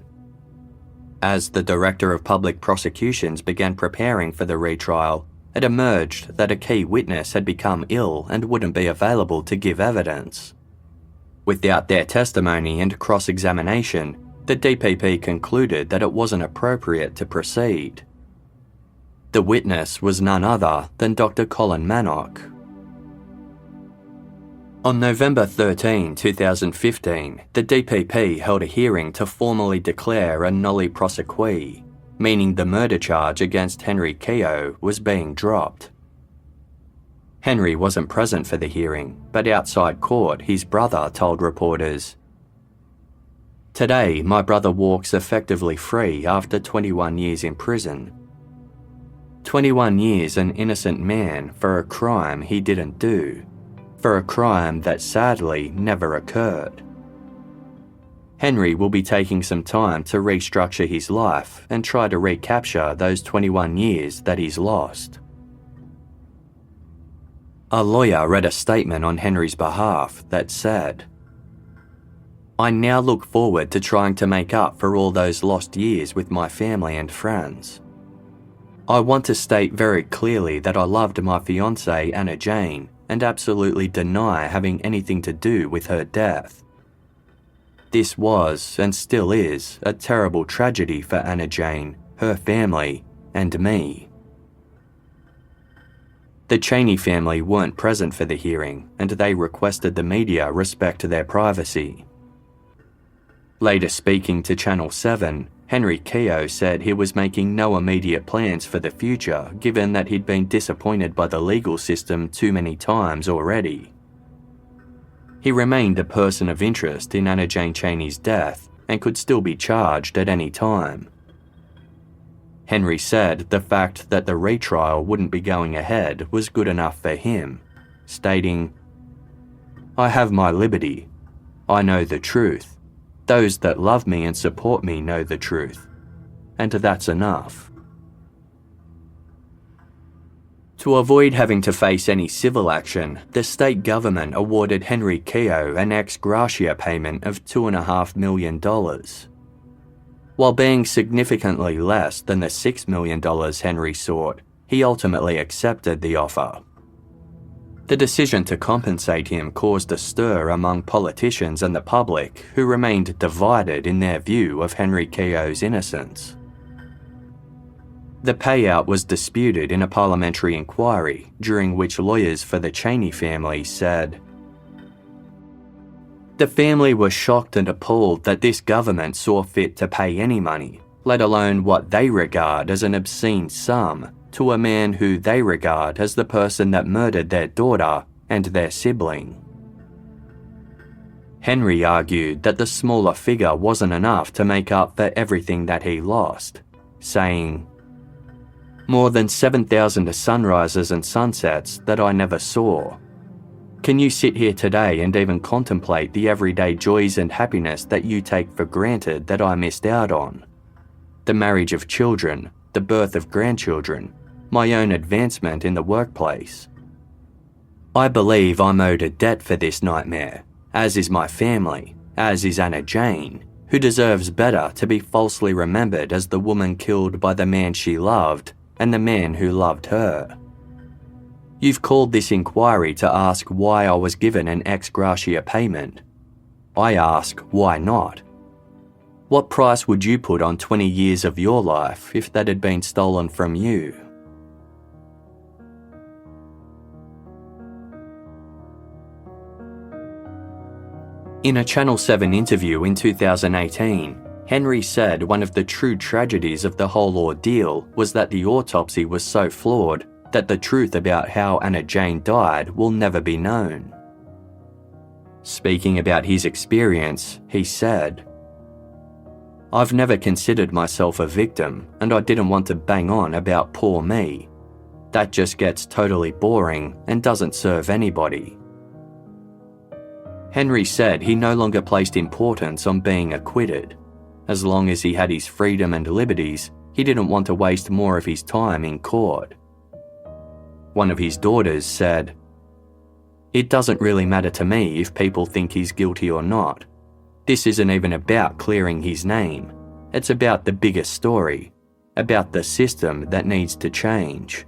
[SPEAKER 1] As the Director of Public Prosecutions began preparing for the retrial, it emerged that a key witness had become ill and wouldn't be available to give evidence. Without their testimony and cross-examination, the DPP concluded that it wasn't appropriate to proceed. The witness was none other than Dr. Colin Manock. On November 13, 2015, the DPP held a hearing to formally declare a nolle prosequi, meaning the murder charge against Henry Keogh was being dropped. Henry wasn't present for the hearing, but outside court his brother told reporters, "Today my brother walks effectively free after 21 years in prison. 21 years an innocent man for a crime he didn't do. For a crime that sadly never occurred. Henry will be taking some time to restructure his life and try to recapture those 21 years that he's lost." A lawyer read a statement on Henry's behalf that said, "I now look forward to trying to make up for all those lost years with my family and friends. I want to state very clearly that I loved my fiancée Anna-Jane and absolutely deny having anything to do with her death. This was, and still is, a terrible tragedy for Anna-Jane, her family, and me." The Cheney family weren't present for the hearing, and they requested the media respect their privacy. Later speaking to Channel 7, Henry Keogh said he was making no immediate plans for the future given that he'd been disappointed by the legal system too many times already. He remained a person of interest in Anna-Jane Cheney's death and could still be charged at any time. Henry said the fact that the retrial wouldn't be going ahead was good enough for him, stating, "I have my liberty. I know the truth. Those that love me and support me know the truth. And that's enough." To avoid having to face any civil action, the state government awarded Henry Keogh an ex gratia payment of $2.5 million. While being significantly less than the $6 million Henry sought, he ultimately accepted the offer. The decision to compensate him caused a stir among politicians and the public, who remained divided in their view of Henry Keogh's innocence. The payout was disputed in a parliamentary inquiry, during which lawyers for the Cheney family said, "The family was shocked and appalled that this government saw fit to pay any money, let alone what they regard as an obscene sum, to a man who they regard as the person that murdered their daughter and their sibling." Henry argued that the smaller figure wasn't enough to make up for everything that he lost, saying, "More than 7,000 sunrises and sunsets that I never saw. Can you sit here today and even contemplate the everyday joys and happiness that you take for granted that I missed out on? The marriage of children, the birth of grandchildren, my own advancement in the workplace. I believe I'm owed a debt for this nightmare, as is my family, as is Anna-Jane, who deserves better to be falsely remembered as the woman killed by the man she loved and the man who loved her. You've called this inquiry to ask why I was given an ex gratia payment. I ask, why not? What price would you put on 20 years of your life if that had been stolen from you?" In a Channel 7 interview in 2018, Henry said one of the true tragedies of the whole ordeal was that the autopsy was so flawed that the truth about how Anna-Jane died will never be known. Speaking about his experience, he said, "I've never considered myself a victim, and I didn't want to bang on about poor me. That just gets totally boring and doesn't serve anybody." Henry said he no longer placed importance on being acquitted. As long as he had his freedom and liberties, he didn't want to waste more of his time in court. One of his daughters said, "It doesn't really matter to me if people think he's guilty or not. This isn't even about clearing his name. It's about the bigger story, about the system that needs to change."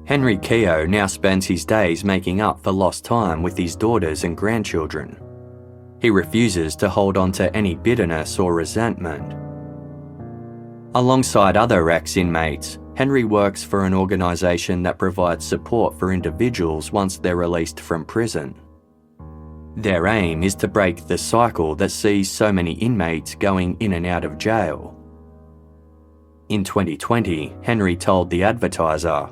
[SPEAKER 1] Henry Keogh now spends his days making up for lost time with his daughters and grandchildren. He refuses to hold on to any bitterness or resentment. Alongside other ex-inmates, Henry works for an organisation that provides support for individuals once they're released from prison. Their aim is to break the cycle that sees so many inmates going in and out of jail. In 2020, Henry told The Advertiser,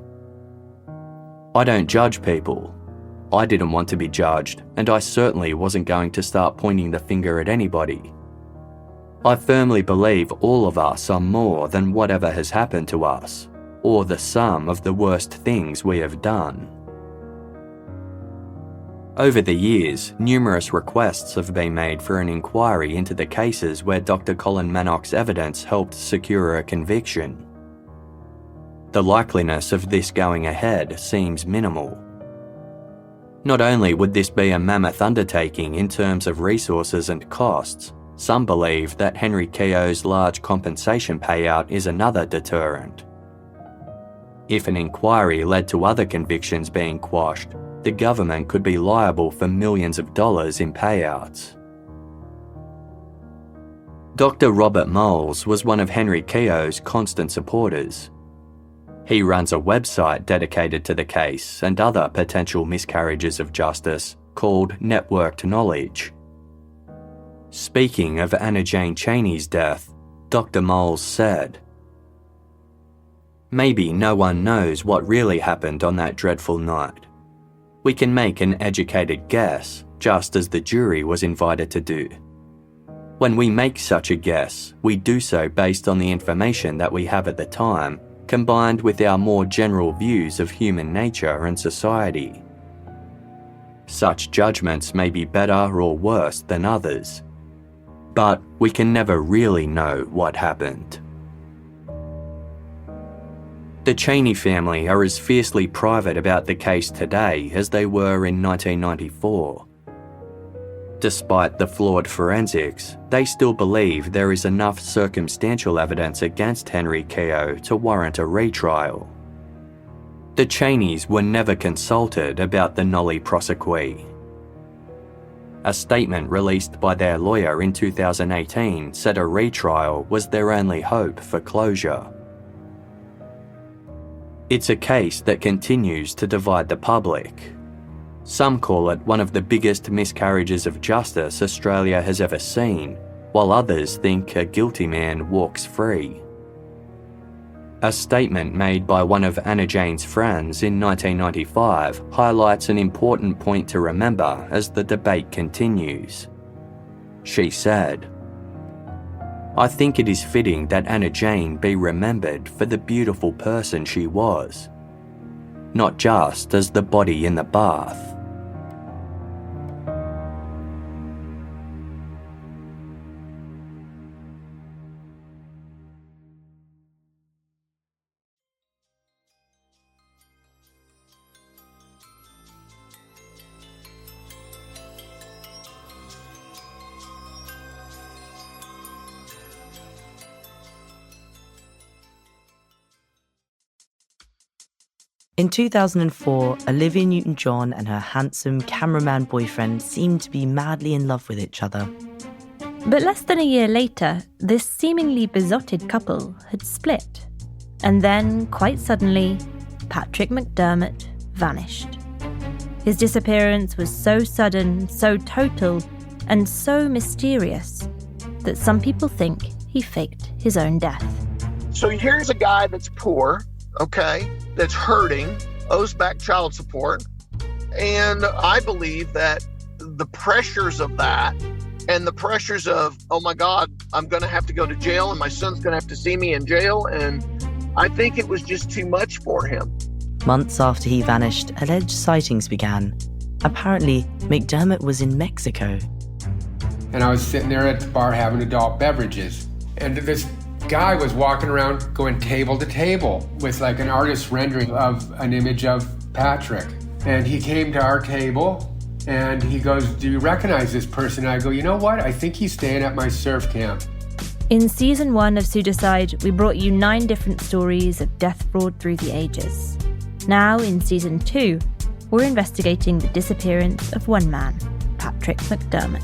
[SPEAKER 1] "I don't judge people. I didn't want to be judged, and I certainly wasn't going to start pointing the finger at anybody. I firmly believe all of us are more than whatever has happened to us, or the sum of the worst things we have done." Over the years, numerous requests have been made for an inquiry into the cases where Dr. Colin Manock's evidence helped secure a conviction. The likeliness of this going ahead seems minimal. Not only would this be a mammoth undertaking in terms of resources and costs, some believe that Henry Keogh's large compensation payout is another deterrent. If an inquiry led to other convictions being quashed, the government could be liable for millions of dollars in payouts. Dr. Robert Moles was one of Henry Keogh's constant supporters. He runs a website dedicated to the case and other potential miscarriages of justice called Networked Knowledge. Speaking of Anna-Jane Cheney's death, Dr. Moles said, "Maybe no one knows what really happened on that dreadful night. We can make an educated guess, just as the jury was invited to do. When we make such a guess, we do so based on the information that we have at the time, combined with our more general views of human nature and society. Such judgments may be better or worse than others, but we can never really know what happened. The Cheney family are as fiercely private about the case today as they were in 1994. Despite the flawed forensics, they still believe there is enough circumstantial evidence against Henry Keogh to warrant a retrial. The Cheneys were never consulted about the noli prosequi. A statement released by their lawyer in 2018 said a retrial was their only hope for closure. It's a case that continues to divide the public. Some call it one of the biggest miscarriages of justice Australia has ever seen, while others think a guilty man walks free. A statement made by one of Anna-Jane's friends in 1995 highlights an important point to remember as the debate continues. She said, "I think it is fitting that Anna-Jane be remembered for the beautiful person she was, not just as the body in the bath."
[SPEAKER 2] In 2004, Olivia Newton-John and her handsome cameraman boyfriend seemed to be madly in love with each other.
[SPEAKER 3] But less than a year later, this seemingly besotted couple had split. And then, quite suddenly, Patrick McDermott vanished. His disappearance was so sudden, so total, and so mysterious that some people think he faked his own death.
[SPEAKER 4] So here's a guy that's poor, okay, that's hurting, owes back child support. And I believe that the pressures of that and the pressures of, oh my God, I'm going to have to go to jail and my son's going to have to see me in jail. And I think it was just too much for him.
[SPEAKER 2] Months after he vanished, alleged sightings began. Apparently, McDermott was in Mexico.
[SPEAKER 5] And I was sitting there at the bar having adult beverages. And this guy was walking around going table to table with like an artist's rendering of an image of Patrick. And he came to our table and he goes, "Do you recognize this person?" I go, "You know what? I think he's staying at my surf camp."
[SPEAKER 3] In Season 1 of Pseudocide, we brought you 9 different stories of death fraud through the ages. Now, in Season 2, we're investigating the disappearance of one man, Patrick McDermott.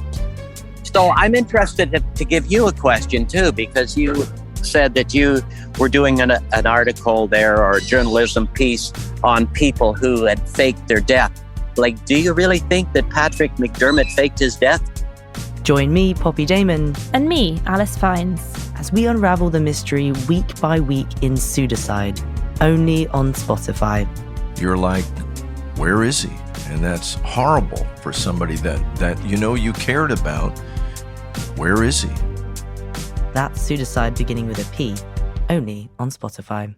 [SPEAKER 6] So I'm interested to give you a question too, because you said that you were doing an article there or a journalism piece on people who had faked their death. Like, do you really think that Patrick McDermott faked his death?
[SPEAKER 2] Join me, Poppy Damon,
[SPEAKER 3] And me, Alice Fiennes.
[SPEAKER 2] as we unravel the mystery week by week in Pseudocide, only on Spotify.
[SPEAKER 7] You're like, where is he? And that's horrible for somebody that you know you cared about. Where is he?
[SPEAKER 2] That's Pseudocide beginning with a P, only on Spotify.